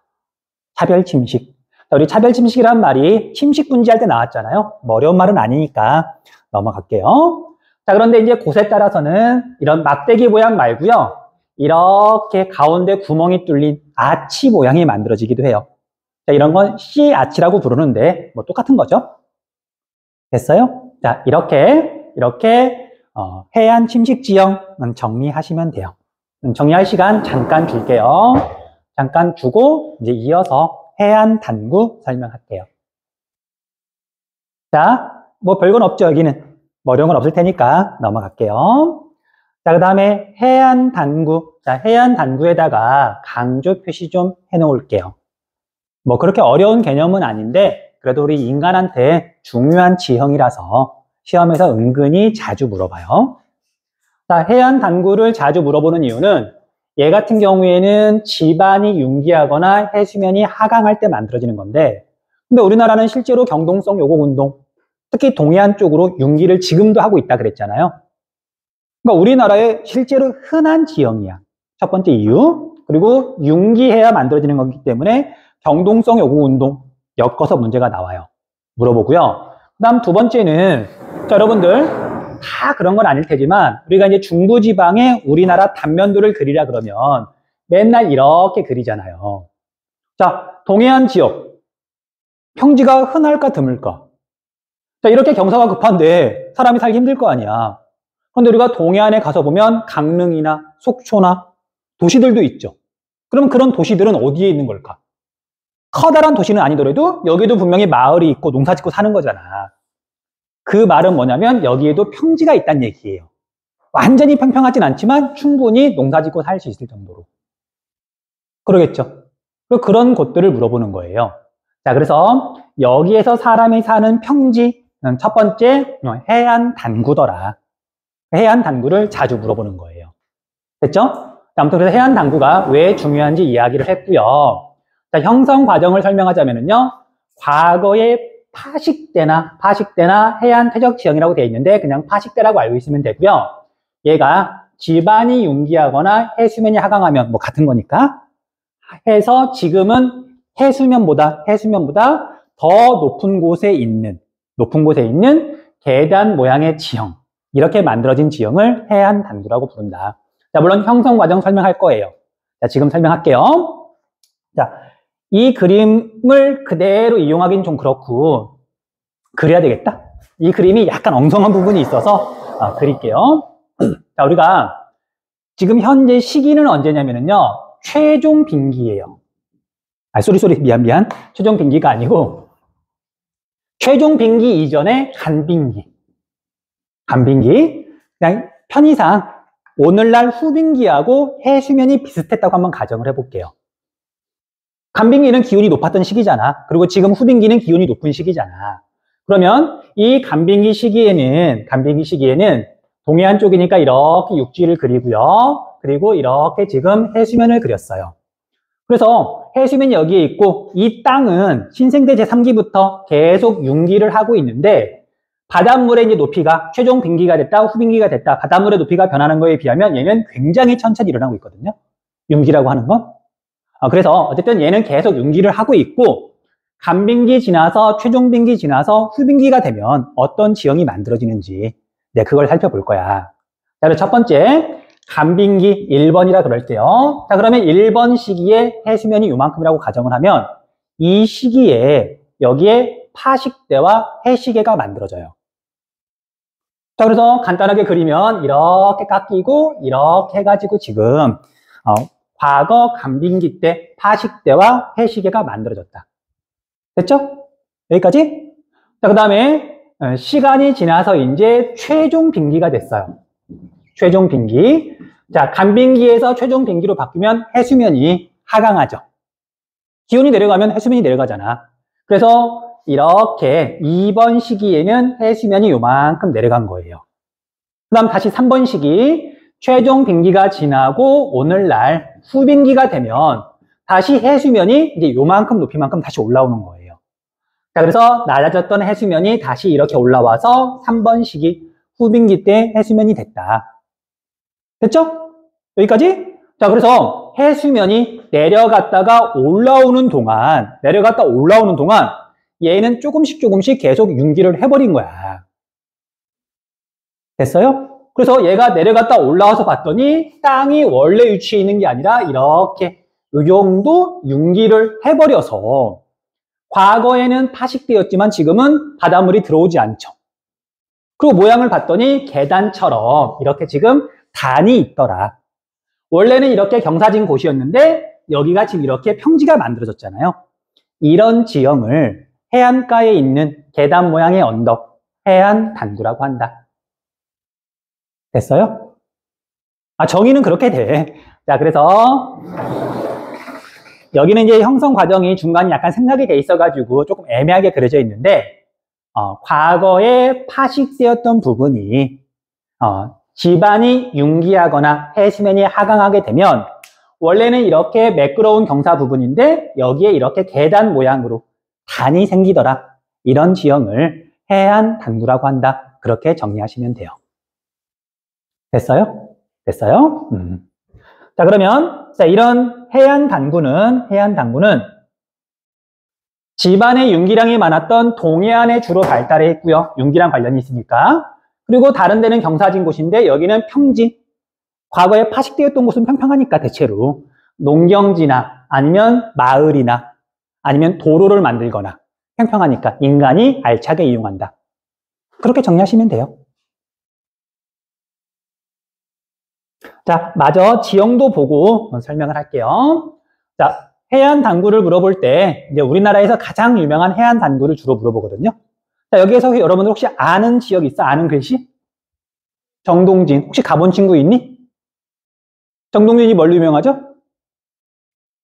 차별 침식. 자, 우리 차별 침식이란 말이 침식 분지할 때 나왔잖아요. 뭐 어려운 말은 아니니까 넘어갈게요. 자, 그런데 이제 곳에 따라서는 이런 막대기 모양 말고요. 이렇게 가운데 구멍이 뚫린 아치 모양이 만들어지기도 해요. 자, 이런 건 C아치라고 부르는데 뭐 똑같은 거죠. 됐어요? 자, 이렇게 해안 침식 지형 정리하시면 돼요. 정리할 시간 잠깐 줄게요. 잠깐 주고 이제 이어서 해안 단구 설명할게요. 자, 뭐 별건 없죠. 여기는 뭐 어려운 건 없을 테니까 넘어갈게요. 자, 그 다음에 해안 단구. 자, 해안 단구에다가 강조 표시 좀 해놓을게요. 뭐 그렇게 어려운 개념은 아닌데 그래도 우리 인간한테 중요한 지형이라서 시험에서 은근히 자주 물어봐요. 자, 해안 단구를 자주 물어보는 이유는 얘 같은 경우에는 지반이 융기하거나 해수면이 하강할 때 만들어지는 건데, 근데 우리나라는 실제로 경동성 요곡 운동, 특히 동해안 쪽으로 융기를 지금도 하고 있다 그랬잖아요. 그러니까 우리나라에 실제로 흔한 지형이야. 첫 번째 이유. 그리고 융기해야 만들어지는 거기 때문에 경동성 요곡 운동 엮어서 문제가 나와요. 물어보고요. 그 다음 두 번째는, 자, 여러분들 다 그런 건 아닐 테지만 우리가 이제 중부지방에 우리나라 단면도를 그리라 그러면 맨날 이렇게 그리잖아요. 자, 동해안 지역 평지가 흔할까 드물까? 자, 이렇게 경사가 급한데 사람이 살기 힘들 거 아니야. 그런데 우리가 동해안에 가서 보면 강릉이나 속초나 도시들도 있죠. 그럼 그런 도시들은 어디에 있는 걸까? 커다란 도시는 아니더라도 여기도 분명히 마을이 있고 농사 짓고 사는 거잖아. 그 말은 뭐냐면 여기에도 평지가 있다는 얘기예요. 완전히 평평하진 않지만 충분히 농사 짓고 살 수 있을 정도로. 그러겠죠. 그런 곳들을 물어보는 거예요. 자, 그래서 여기에서 사람이 사는 평지는 첫 번째 해안 단구더라. 해안 단구를 자주 물어보는 거예요. 됐죠? 아무튼 그래서 해안 단구가 왜 중요한지 이야기를 했고요. 자, 형성 과정을 설명하자면요. 과거에 파식대나 해안 퇴적 지형이라고 되어 있는데 그냥 파식대라고 알고 있으면 되고요. 얘가 지반이 융기하거나 해수면이 하강하면 뭐 같은 거니까 해서 지금은 해수면보다 더 높은 곳에 있는 계단 모양의 지형, 이렇게 만들어진 지형을 해안 단구라고 부른다. 자, 물론 형성 과정 설명할 거예요. 자, 지금 설명할게요. 자, 이 그림을 그대로 이용하기는 좀 그렇고 그려야 되겠다. 이 그림이 약간 엉성한 부분이 있어서 그릴게요. 자, 우리가 지금 현재 시기는 언제냐면요, 최종 빙기예요. 미안. 최종 빙기가 아니고 최종 빙기 이전에 간빙기. 그냥 편의상 오늘날 후빙기하고 해수면이 비슷했다고 한번 가정을 해볼게요. 간빙기는 기온이 높았던 시기잖아. 그리고 지금 후빙기는 기온이 높은 시기잖아. 그러면 이 간빙기 시기에는 동해안 쪽이니까 이렇게 육지를 그리고요. 그리고 이렇게 지금 해수면을 그렸어요. 그래서 해수면이 여기에 있고 이 땅은 신생대 제3기부터 계속 융기를 하고 있는데 바닷물의 이제 높이가 최종 빙기가 됐다, 후빙기가 됐다, 바닷물의 높이가 변하는 거에 비하면 얘는 굉장히 천천히 일어나고 있거든요. 융기라고 하는 건. 그래서 어쨌든 얘는 계속 융기를 하고 있고 간빙기 지나서 최종 빙기 지나서 후빙기가 되면 어떤 지형이 만들어지는지 그걸 살펴볼 거야. 자, 그래서 첫 번째 간빙기 1번이라 그럴게요. 자, 그러면 1번 시기에 해수면이 요만큼이라고 가정을 하면 이 시기에 여기에 파식대와 해시계가 만들어져요. 자, 그래서 간단하게 그리면 이렇게 깎이고 이렇게 해가지고 지금 과거 간빙기 때 파식대와 해시계가 만들어졌다. 됐죠? 여기까지? 자, 그 다음에 시간이 지나서 이제 최종 빙기가 됐어요. 최종 빙기. 자, 간빙기에서 최종 빙기로 바뀌면 해수면이 하강하죠. 기온이 내려가면 해수면이 내려가잖아. 그래서 이렇게 2번 시기에는 해수면이 요만큼 내려간 거예요. 그 다음 다시 3번 시기. 최종 빙기가 지나고 오늘날 후빙기가 되면 다시 해수면이 이제 요만큼 높이만큼 다시 올라오는 거예요. 자, 그래서 낮아졌던 해수면이 다시 이렇게 올라와서 3번 시기 후빙기 때 해수면이 됐다. 됐죠? 여기까지? 자, 그래서 해수면이 내려갔다 올라오는 동안 얘는 조금씩 계속 융기를 해버린 거야. 됐어요? 그래서 얘가 내려갔다 올라와서 봤더니 땅이 원래 위치에 있는 게 아니라 이렇게 이 정도 융기를 해버려서 과거에는 파식되었지만 지금은 바닷물이 들어오지 않죠. 그리고 모양을 봤더니 계단처럼 이렇게 지금 단이 있더라. 원래는 이렇게 경사진 곳이었는데 여기가 지금 이렇게 평지가 만들어졌잖아요. 이런 지형을 해안가에 있는 계단 모양의 언덕, 해안 단구라고 한다. 됐어요? 정의는 그렇게 돼. 자, 그래서 여기는 이제 형성 과정이 중간에 약간 생략이 돼 있어가지고 조금 애매하게 그려져 있는데, 과거에 파식되었던 부분이, 지반이 융기하거나 해수면이 하강하게 되면, 원래는 이렇게 매끄러운 경사 부분인데, 여기에 이렇게 계단 모양으로 단이 생기더라. 이런 지형을 해안 단구라고 한다. 그렇게 정리하시면 돼요. 됐어요? 됐어요? 자, 그러면, 자, 이런 해안 단구는 지반의 융기량이 많았던 동해안에 주로 발달해 있고요. 융기랑 관련이 있으니까. 그리고 다른 데는 경사진 곳인데 여기는 평지. 과거에 파식되었던 곳은 평평하니까 대체로 농경지나 아니면 마을이나 아니면 도로를 만들거나 평평하니까 인간이 알차게 이용한다. 그렇게 정리하시면 돼요. 자, 마저 지형도 보고 설명을 할게요. 자, 해안 단구를 물어볼 때 이제 우리나라에서 가장 유명한 해안 단구를 주로 물어보거든요. 자, 여기에서 여러분들 혹시 아는 지역 있어? 아는 글씨? 정동진. 혹시 가본 친구 있니? 정동진이 뭘로 유명하죠?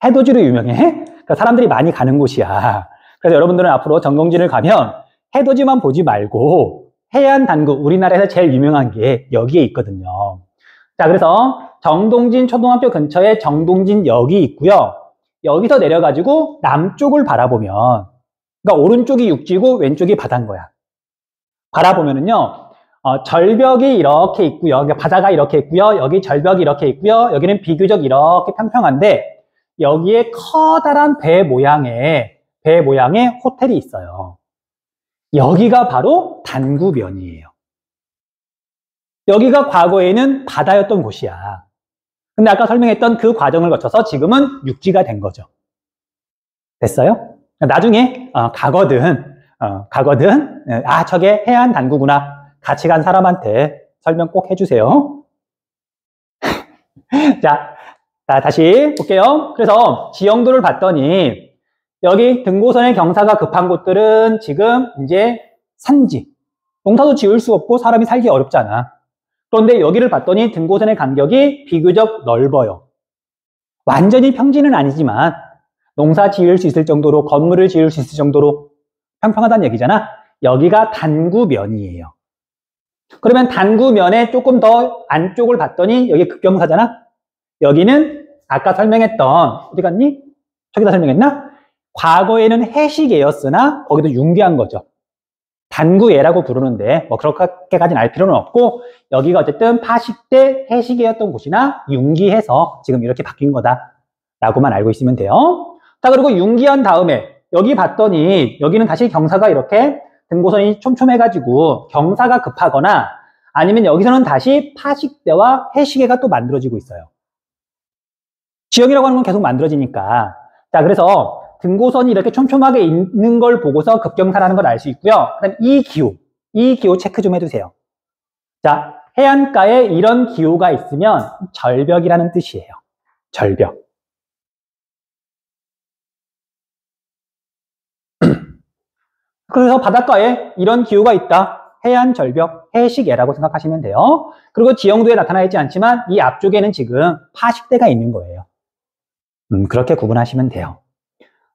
해돋이로 유명해. 그러니까 사람들이 많이 가는 곳이야. 그래서 여러분들은 앞으로 정동진을 가면 해돋이만 보지 말고 해안 단구, 우리나라에서 제일 유명한 게 여기에 있거든요. 자, 그래서 정동진 초등학교 근처에 정동진역이 있고요. 여기서 내려가지고 남쪽을 바라보면, 그러니까 오른쪽이 육지고 왼쪽이 바다인 거야. 바라보면은요, 절벽이 이렇게 있고요. 그러니까 바다가 이렇게 있고요. 여기 절벽이 이렇게 있고요. 여기는 비교적 이렇게 평평한데, 여기에 커다란 배 모양의 호텔이 있어요. 여기가 바로 단구면이에요. 여기가 과거에는 바다였던 곳이야. 근데 아까 설명했던 그 과정을 거쳐서 지금은 육지가 된 거죠. 됐어요? 나중에 가거든, 저게 해안 단구구나. 같이 간 사람한테 설명 꼭 해주세요. 자, 다시 볼게요. 그래서 지형도를 봤더니 여기 등고선의 경사가 급한 곳들은 지금 이제 산지. 농사도 지을 수 없고 사람이 살기 어렵잖아. 그런데 여기를 봤더니 등고선의 간격이 비교적 넓어요. 완전히 평지는 아니지만 농사 지을 수 있을 정도로, 건물을 지을 수 있을 정도로 평평하다는 얘기잖아. 여기가 단구면이에요. 그러면 단구면에 조금 더 안쪽을 봤더니 여기 급경사잖아. 여기는 아까 설명했던, 어디 갔니? 저기다 설명했나? 과거에는 해시계였으나 거기도 융기한 거죠. 단구예라고 부르는데 뭐 그렇게까지는 알 필요는 없고, 여기가 어쨌든 파식대 해시계였던 곳이나 융기해서 지금 이렇게 바뀐 거다라고만 알고 있으면 돼요. 자, 그리고 융기한 다음에 여기 봤더니 여기는 다시 경사가 이렇게 등고선이 촘촘해가지고 경사가 급하거나, 아니면 여기서는 다시 파식대와 해시계가 또 만들어지고 있어요. 지형이라고 하는 건 계속 만들어지니까. 자, 그래서 등고선이 이렇게 촘촘하게 있는 걸 보고서 급경사라는 걸 알 수 있고요. 그다음 이 기호 체크 좀 해주세요. 자, 해안가에 이런 기호가 있으면 절벽이라는 뜻이에요. 절벽. 그래서 바닷가에 이런 기호가 있다. 해안 절벽, 해식예라고 생각하시면 돼요. 그리고 지형도에 나타나 있지 않지만 이 앞쪽에는 지금 파식대가 있는 거예요. 그렇게 구분하시면 돼요.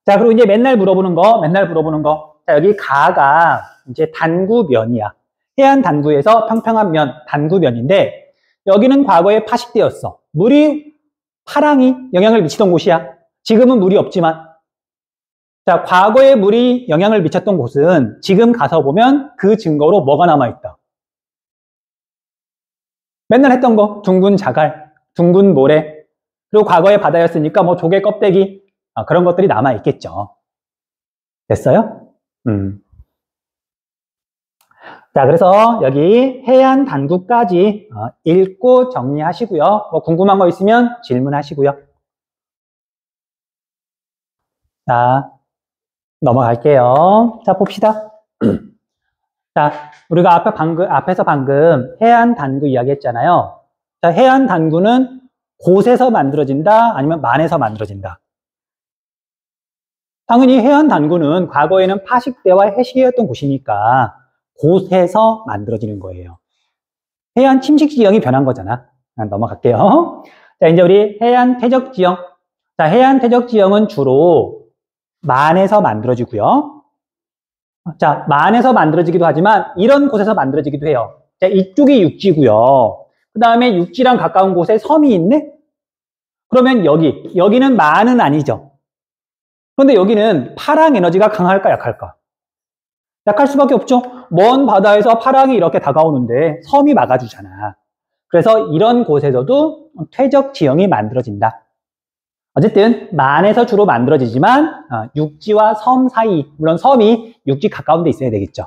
자, 그리고 이제 맨날 물어보는 거. 자, 여기 가가 이제 단구면이야. 해안 단구에서 평평한 면, 단구면인데, 여기는 과거에 파식대였어. 물이, 파랑이 영향을 미치던 곳이야. 지금은 물이 없지만. 자, 과거에 물이 영향을 미쳤던 곳은 지금 가서 보면 그 증거로 뭐가 남아있다. 맨날 했던 거, 둥근 자갈, 둥근 모래, 그리고 과거에 바다였으니까 뭐 조개 껍데기, 그런 것들이 남아있겠죠. 됐어요? 자, 그래서 여기 해안 단구까지 읽고 정리하시고요. 뭐 궁금한 거 있으면 질문하시고요. 자, 넘어갈게요. 자, 봅시다. 자, 우리가 앞에서 방금 해안 단구 이야기했잖아요. 자, 해안 단구는 곳에서 만들어진다, 아니면 만에서 만들어진다. 당연히 해안 단구는 과거에는 파식대와 해식이었던 곳이니까 곳에서 만들어지는 거예요. 해안 침식 지형이 변한 거잖아. 넘어갈게요. 자, 이제 우리 해안 퇴적 지형. 자, 해안 퇴적 지형은 주로 만에서 만들어지고요. 자, 만에서 만들어지기도 하지만 이런 곳에서 만들어지기도 해요. 자, 이쪽이 육지고요. 그 다음에 육지랑 가까운 곳에 섬이 있네? 그러면 여기는 만은 아니죠. 그런데 여기는 파랑 에너지가 강할까, 약할까? 약할 수밖에 없죠. 먼 바다에서 파랑이 이렇게 다가오는데 섬이 막아주잖아. 그래서 이런 곳에서도 퇴적 지형이 만들어진다. 어쨌든 만에서 주로 만들어지지만 육지와 섬 사이, 물론 섬이 육지 가까운 데 있어야 되겠죠.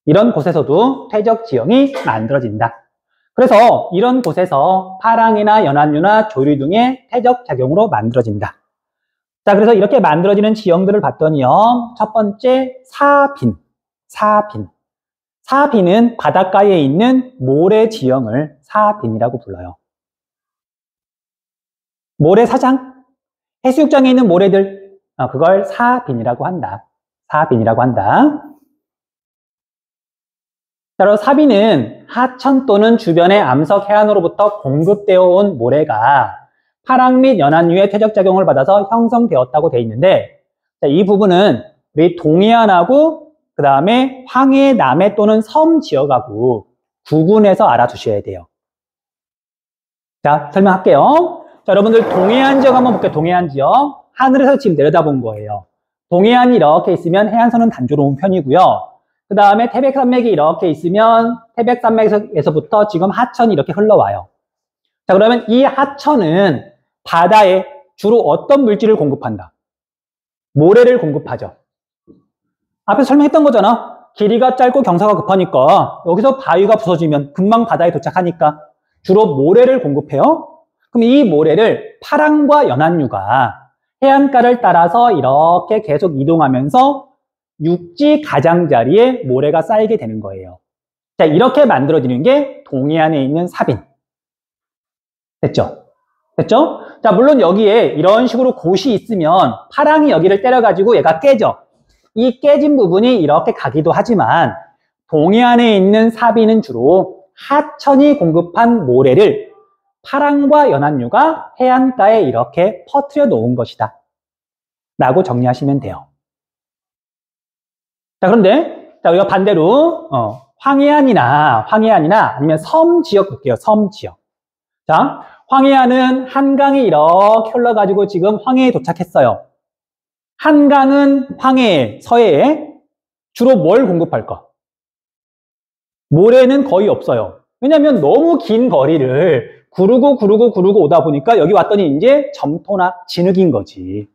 이런 곳에서도 퇴적 지형이 만들어진다. 그래서 이런 곳에서 파랑이나 연안류나 조류 등의 퇴적 작용으로 만들어진다. 자, 그래서 이렇게 만들어지는 지형들을 봤더니요. 첫 번째, 사빈. 사빈은 바닷가에 있는 모래 지형을 사빈이라고 불러요. 모래사장, 해수욕장에 있는 모래들, 그걸 사빈이라고 한다. 사빈이라고 한다. 따로 사빈은 하천 또는 주변의 암석 해안으로부터 공급되어 온 모래가 파랑 및 연안류의 퇴적작용을 받아서 형성되었다고 되어 있는데, 이 부분은 우리 동해안하고 그 다음에 황해, 남해 또는 섬 지역하고 구분해서 알아두셔야 돼요. 자, 설명할게요. 자, 여러분들 동해안 지역 한번 볼게요. 동해안 지역. 하늘에서 지금 내려다본 거예요. 동해안이 이렇게 있으면 해안선은 단조로운 편이고요. 그 다음에 태백산맥이 이렇게 있으면 태백산맥에서부터 지금 하천이 이렇게 흘러와요. 자, 그러면 이 하천은 바다에 주로 어떤 물질을 공급한다? 모래를 공급하죠. 앞에서 설명했던 거잖아. 길이가 짧고 경사가 급하니까 여기서 바위가 부서지면 금방 바다에 도착하니까 주로 모래를 공급해요. 그럼 이 모래를 파랑과 연안류가 해안가를 따라서 이렇게 계속 이동하면서 육지 가장자리에 모래가 쌓이게 되는 거예요. 자, 이렇게 만들어지는 게 동해안에 있는 사빈. 됐죠? 됐죠? 자, 물론 여기에 이런 식으로 곳이 있으면 파랑이 여기를 때려가지고 얘가 깨져. 이 깨진 부분이 이렇게 가기도 하지만 동해안에 있는 사빈은 주로 하천이 공급한 모래를 파랑과 연안류가 해안가에 이렇게 퍼뜨려 놓은 것이다 라고 정리하시면 돼요. 자, 그런데 자, 우리가 반대로 황해안이나 아니면 섬 지역 볼게요. 섬 지역. 자, 황해안은 한강이 이렇게 흘러가지고 지금 황해에 도착했어요. 한강은 황해, 서해에 주로 뭘 공급할까? 모래는 거의 없어요. 왜냐하면 너무 긴 거리를 구르고 오다 보니까 여기 왔더니 이제 점토나 진흙인 거지.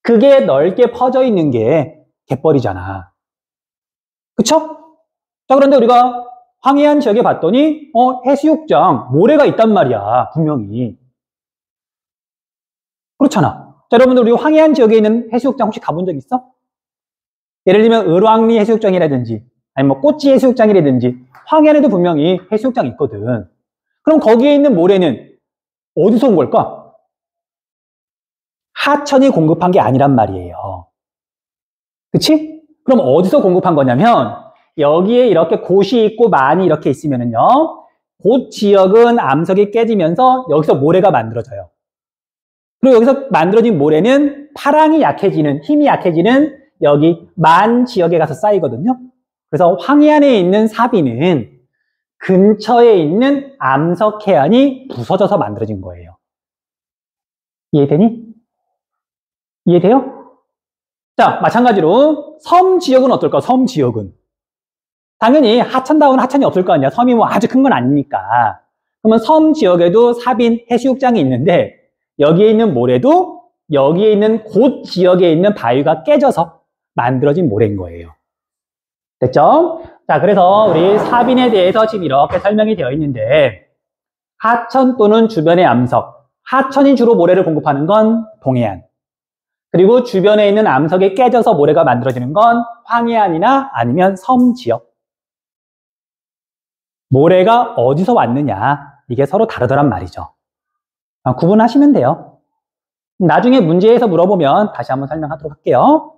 그게 넓게 퍼져 있는 게 갯벌이잖아. 그쵸? 자, 그런데 우리가 황해안 지역에 봤더니 해수욕장, 모래가 있단 말이야. 분명히. 그렇잖아. 자, 여러분들 우리 황해안 지역에 있는 해수욕장 혹시 가본 적 있어? 예를 들면 을왕리 해수욕장이라든지 아니면 뭐 꼬치 해수욕장이라든지 황해안에도 분명히 해수욕장이 있거든. 그럼 거기에 있는 모래는 어디서 온 걸까? 하천이 공급한 게 아니란 말이에요. 그치? 그럼 어디서 공급한 거냐면 여기에 이렇게 곳이 있고 만이 이렇게 있으면은요, 곳 지역은 암석이 깨지면서 여기서 모래가 만들어져요. 그리고 여기서 만들어진 모래는 파랑이 약해지는, 힘이 약해지는 여기 만 지역에 가서 쌓이거든요. 그래서 황해안에 있는 사비는 근처에 있는 암석 해안이 부서져서 만들어진 거예요. 이해되니? 이해돼요? 자, 마찬가지로 섬 지역은 어떨까? 섬 지역은 당연히 하천다운 하천이 없을 거 아니야. 섬이 뭐 아주 큰 건 아니니까. 그러면 섬 지역에도 사빈 해수욕장이 있는데 여기에 있는 모래도 여기에 있는 곳 지역에 있는 바위가 깨져서 만들어진 모래인 거예요. 됐죠? 자, 그래서 우리 사빈에 대해서 지금 이렇게 설명이 되어 있는데 하천 또는 주변의 암석, 하천이 주로 모래를 공급하는 건 동해안, 그리고 주변에 있는 암석이 깨져서 모래가 만들어지는 건 황해안이나 아니면 섬 지역. 모래가 어디서 왔느냐, 이게 서로 다르더란 말이죠. 구분하시면 돼요. 나중에 문제에서 물어보면 다시 한번 설명하도록 할게요.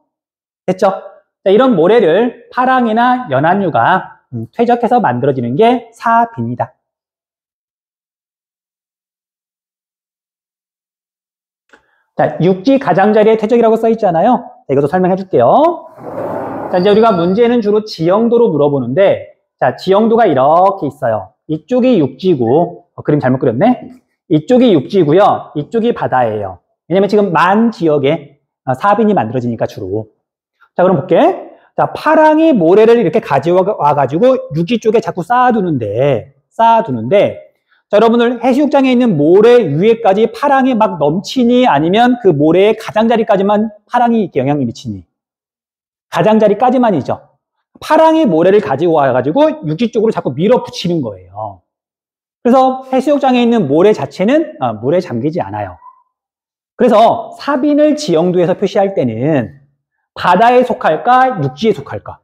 됐죠? 자, 이런 모래를 파랑이나 연안류가 퇴적해서 만들어지는 게 사빈이다. 자, 육지 가장자리의 퇴적이라고 써 있잖아요. 자, 이것도 설명해 줄게요. 자, 이제 우리가 문제는 주로 지형도로 물어보는데, 자, 지형도가 이렇게 있어요. 이쪽이 육지고, 그림 잘못 그렸네. 이쪽이 육지고요. 이쪽이 바다예요. 왜냐면 지금 만 지역에 사빈이 만들어지니까 주로. 자, 그럼 볼게. 자, 파랑이 모래를 이렇게 가져와가지고 육지 쪽에 자꾸 쌓아두는데, 자, 여러분들 해수욕장에 있는 모래 위에까지 파랑이 막 넘치니 아니면 그 모래의 가장자리까지만 파랑이 영향을 미치니? 가장자리까지만이죠. 파랑이 모래를 가지고 와가지고 육지 쪽으로 자꾸 밀어붙이는 거예요. 그래서 해수욕장에 있는 모래 자체는 물에 잠기지 않아요. 그래서 사빈을 지형도에서 표시할 때는 바다에 속할까, 육지에 속할까?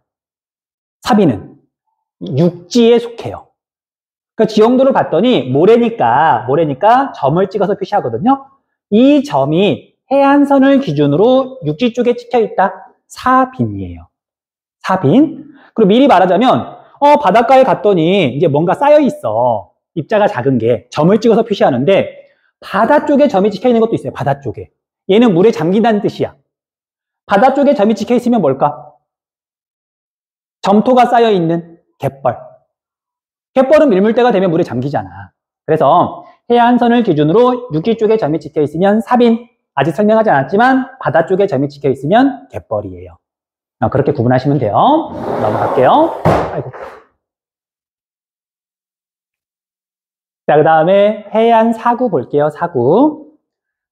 사빈은 육지에 속해요. 그러니까 지형도를 봤더니 모래니까 점을 찍어서 표시하거든요. 이 점이 해안선을 기준으로 육지 쪽에 찍혀 있다. 사빈이에요. 사빈. 그리고 미리 말하자면 바닷가에 갔더니 이제 뭔가 쌓여 있어. 입자가 작은 게 점을 찍어서 표시하는데 바다 쪽에 점이 찍혀 있는 것도 있어요. 바다 쪽에. 얘는 물에 잠긴다는 뜻이야. 바다 쪽에 점이 찍혀 있으면 뭘까? 점토가 쌓여 있는 갯벌. 갯벌은 밀물대가 되면 물에 잠기잖아. 그래서 해안선을 기준으로 육지 쪽에 점이 찍혀 있으면 사빈. 아직 설명하지 않았지만 바다 쪽에 점이 찍혀 있으면 갯벌이에요. 그렇게 구분하시면 돼요. 넘어갈게요. 아이고. 자, 그 다음에 해안 사구 볼게요. 사구.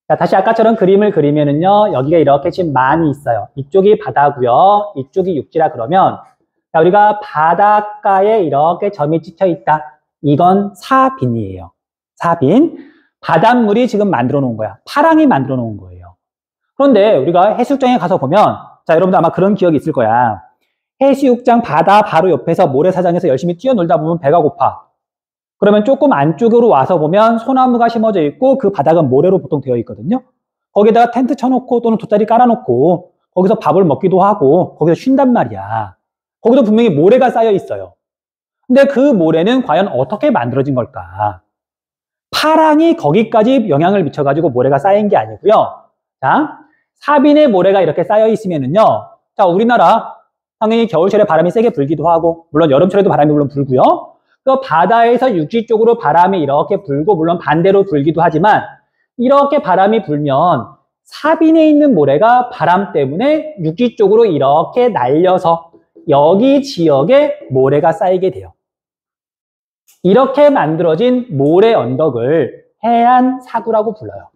자, 다시 아까처럼 그림을 그리면은요, 여기가 이렇게 지금 만이 있어요. 이쪽이 바다고요, 이쪽이 육지라 그러면, 자, 우리가 바닷가에 이렇게 점이 찍혀 있다. 이건 사빈이에요. 사빈. 바닷물이 지금 만들어 놓은 거야. 파랑이 만들어 놓은 거예요. 그런데 우리가 해수욕장에 가서 보면, 자, 여러분들 아마 그런 기억이 있을 거야. 해수욕장 바다 바로 옆에서 모래사장에서 열심히 뛰어놀다 보면 배가 고파. 그러면 조금 안쪽으로 와서 보면 소나무가 심어져 있고 그 바닥은 모래로 보통 되어 있거든요. 거기다가 텐트 쳐놓고 또는 돗자리 깔아놓고 거기서 밥을 먹기도 하고 거기서 쉰단 말이야. 거기도 분명히 모래가 쌓여 있어요. 근데 그 모래는 과연 어떻게 만들어진 걸까? 파랑이 거기까지 영향을 미쳐가지고 모래가 쌓인 게 아니고요. 자, 사빈의 모래가 이렇게 쌓여 있으면은요. 자, 우리나라 당연히 겨울철에 바람이 세게 불기도 하고 물론 여름철에도 바람이 물론 불고요. 그 바다에서 육지 쪽으로 바람이 이렇게 불고 물론 반대로 불기도 하지만 이렇게 바람이 불면 사빈에 있는 모래가 바람 때문에 육지 쪽으로 이렇게 날려서 여기 지역에 모래가 쌓이게 돼요. 이렇게 만들어진 모래 언덕을 해안사구라고 불러요.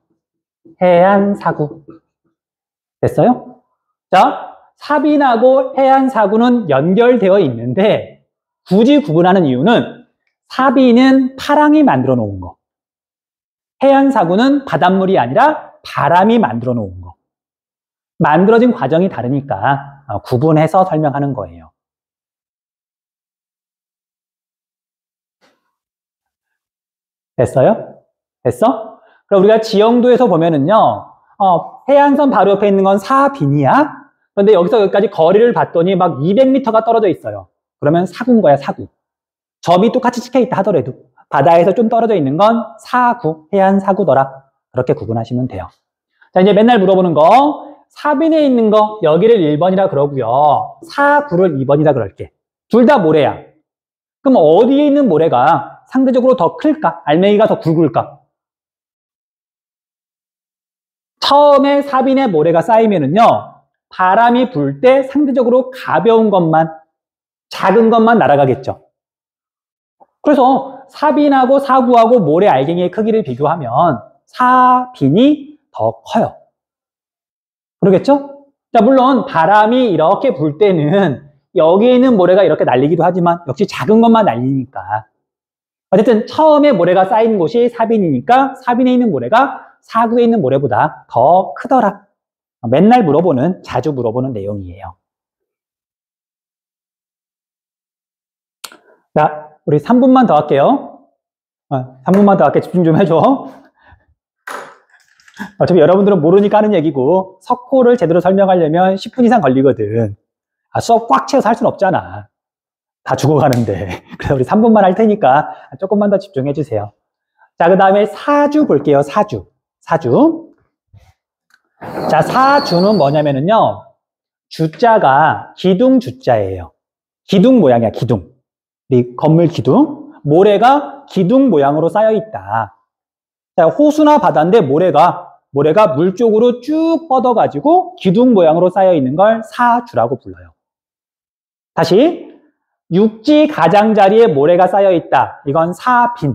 해안사구. 됐어요? 자, 사빈하고 해안사구는 연결되어 있는데 굳이 구분하는 이유는 사빈은 파랑이 만들어 놓은 거, 해안사구는 바닷물이 아니라 바람이 만들어 놓은 거. 만들어진 과정이 다르니까 구분해서 설명하는 거예요. 됐어요? 됐어? 그럼 우리가 지형도에서 보면은요, 해안선 바로 옆에 있는 건 사빈이야. 그런데 여기서 여기까지 거리를 봤더니 막 200m가 떨어져 있어요. 그러면 사구인 거야, 사구. 점이 똑같이 찍혀 있다 하더라도 바다에서 좀 떨어져 있는 건 사구, 해안 사구더라. 그렇게 구분하시면 돼요. 자, 이제 맨날 물어보는 거, 사빈에 있는 거 여기를 1번이라 그러고요. 사구를 2번이라 그럴게. 둘 다 모래야. 그럼 어디에 있는 모래가 상대적으로 더 클까? 알맹이가 더 굵을까? 처음에 사빈에 모래가 쌓이면은요, 바람이 불 때 상대적으로 가벼운 것만, 작은 것만 날아가겠죠. 그래서 사빈하고 사구하고 모래 알갱이의 크기를 비교하면 사빈이 더 커요. 그러겠죠? 자, 물론 바람이 이렇게 불 때는 여기에 있는 모래가 이렇게 날리기도 하지만 역시 작은 것만 날리니까. 어쨌든 처음에 모래가 쌓인 곳이 사빈이니까 사빈에 있는 모래가 사구에 있는 모래보다 더 크더라. 맨날 물어보는, 자주 물어보는 내용이에요. 자, 우리 3분만 더 할게요. 3분만 더 할게. 집중 좀 해줘. 어차피 여러분들은 모르니까 하는 얘기고 석호를 제대로 설명하려면 10분 이상 걸리거든. 수업 꽉 채워서 할 수는 없잖아. 다 죽어가는데. 그래서 우리 3분만 할 테니까 조금만 더 집중해 주세요. 자, 그 다음에 사주 볼게요. 사주. 자, 사주는 뭐냐면은요, 주자가 기둥 주자예요. 기둥 모양이야, 기둥. 이 건물 기둥. 모래가 기둥 모양으로 쌓여 있다. 자, 호수나 바다인데 모래가 물 쪽으로 쭉 뻗어가지고 기둥 모양으로 쌓여 있는 걸 사주라고 불러요. 다시, 육지 가장자리에 모래가 쌓여 있다. 이건 사빈.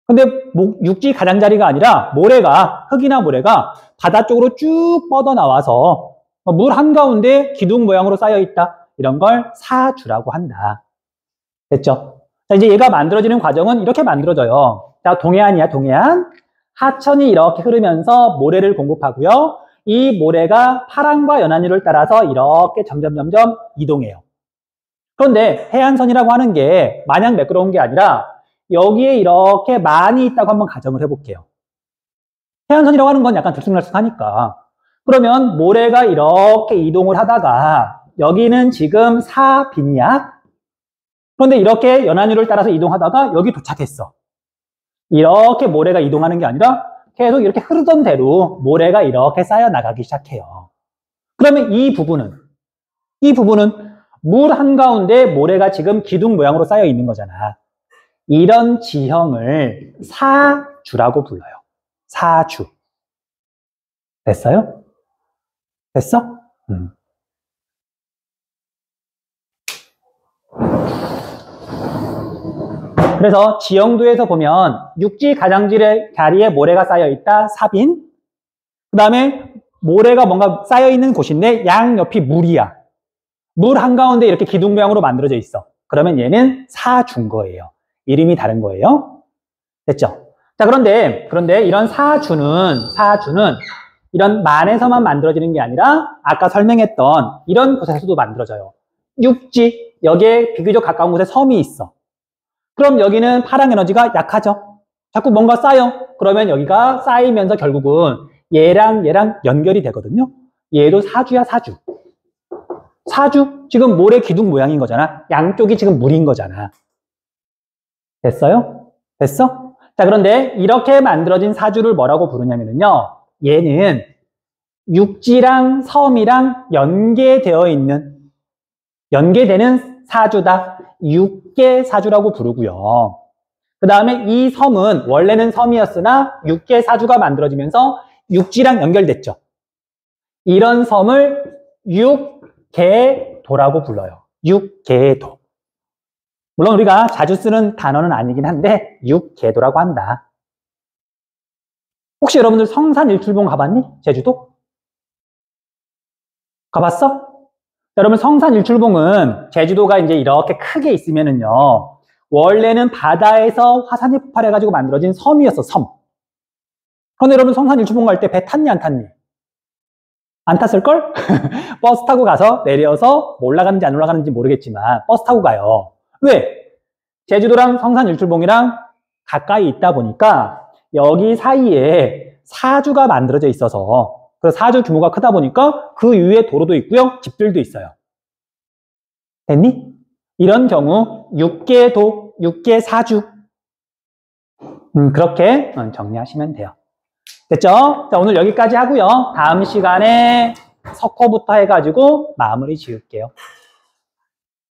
근데 육지 가장자리가 아니라 흙이나 모래가 바다 쪽으로 쭉 뻗어 나와서 물 한가운데 기둥 모양으로 쌓여 있다. 이런 걸 사주라고 한다. 됐죠? 자, 이제 얘가 만들어지는 과정은 이렇게 만들어져요. 자, 동해안이야, 동해안. 하천이 이렇게 흐르면서 모래를 공급하고요. 이 모래가 파랑과 연안유를 따라서 이렇게 점점 이동해요. 그런데 해안선이라고 하는 게 마냥 매끄러운 게 아니라 여기에 이렇게 많이 있다고 한번 가정을 해볼게요. 해안선이라고 하는 건 약간 들쑥날쑥하니까. 그러면 모래가 이렇게 이동을 하다가 여기는 지금 사빈이야. 그런데 이렇게 연안유를 따라서 이동하다가 여기 도착했어. 이렇게 모래가 이동하는 게 아니라 계속 이렇게 흐르던 대로 모래가 이렇게 쌓여 나가기 시작해요. 그러면 이 부분은 물 한가운데 모래가 지금 기둥 모양으로 쌓여 있는 거잖아. 이런 지형을 사주라고 불러요. 사주. 됐어요? 됐어? 그래서 지형도에서 보면 육지 가장자리에 모래가 쌓여 있다. 사빈. 그 다음에 모래가 뭔가 쌓여 있는 곳인데 양옆이 물이야. 물 한가운데 이렇게 기둥 모양으로 만들어져 있어. 그러면 얘는 사주인 거예요. 이름이 다른 거예요. 됐죠? 자, 그런데 이런 사주는 이런 만에서만 만들어지는 게 아니라 아까 설명했던 이런 곳에서도 만들어져요. 육지, 여기에 비교적 가까운 곳에 섬이 있어. 그럼 여기는 파랑 에너지가 약하죠. 자꾸 뭔가 쌓여. 그러면 여기가 쌓이면서 결국은 얘랑 연결이 되거든요. 얘도 사주야, 사주. 사주? 지금 모래 기둥 모양인 거잖아. 양쪽이 지금 물인 거잖아. 됐어요? 됐어? 자, 그런데 이렇게 만들어진 사주를 뭐라고 부르냐면요. 얘는 육지랑 섬이랑 연계되는 사주다. 육계사주라고 부르고요. 그 다음에 이 섬은 원래는 섬이었으나 육계사주가 만들어지면서 육지랑 연결됐죠. 이런 섬을 육계도라고 불러요. 육계도. 물론 우리가 자주 쓰는 단어는 아니긴 한데 육계도라고 한다. 혹시 여러분들 성산일출봉 가봤니? 제주도? 가봤어? 여러분, 성산일출봉은 제주도가 이제 이렇게 크게 있으면은요, 원래는 바다에서 화산이 폭발해가지고 만들어진 섬이었어, 섬. 그런데 여러분, 성산일출봉 갈 때 배 탔니, 안 탔니? 안 탔을걸? 버스 타고 가서 내려서 뭐 올라가는지 안 올라가는지 모르겠지만, 버스 타고 가요. 왜? 제주도랑 성산일출봉이랑 가까이 있다 보니까, 여기 사이에 사주가 만들어져 있어서, 그래서 사주 규모가 크다 보니까 그 위에 도로도 있고요. 집들도 있어요. 됐니? 이런 경우 육계도, 육계사주. 그렇게 정리하시면 돼요. 됐죠? 자, 오늘 여기까지 하고요. 다음 시간에 석호부터 해가지고 마무리 지을게요.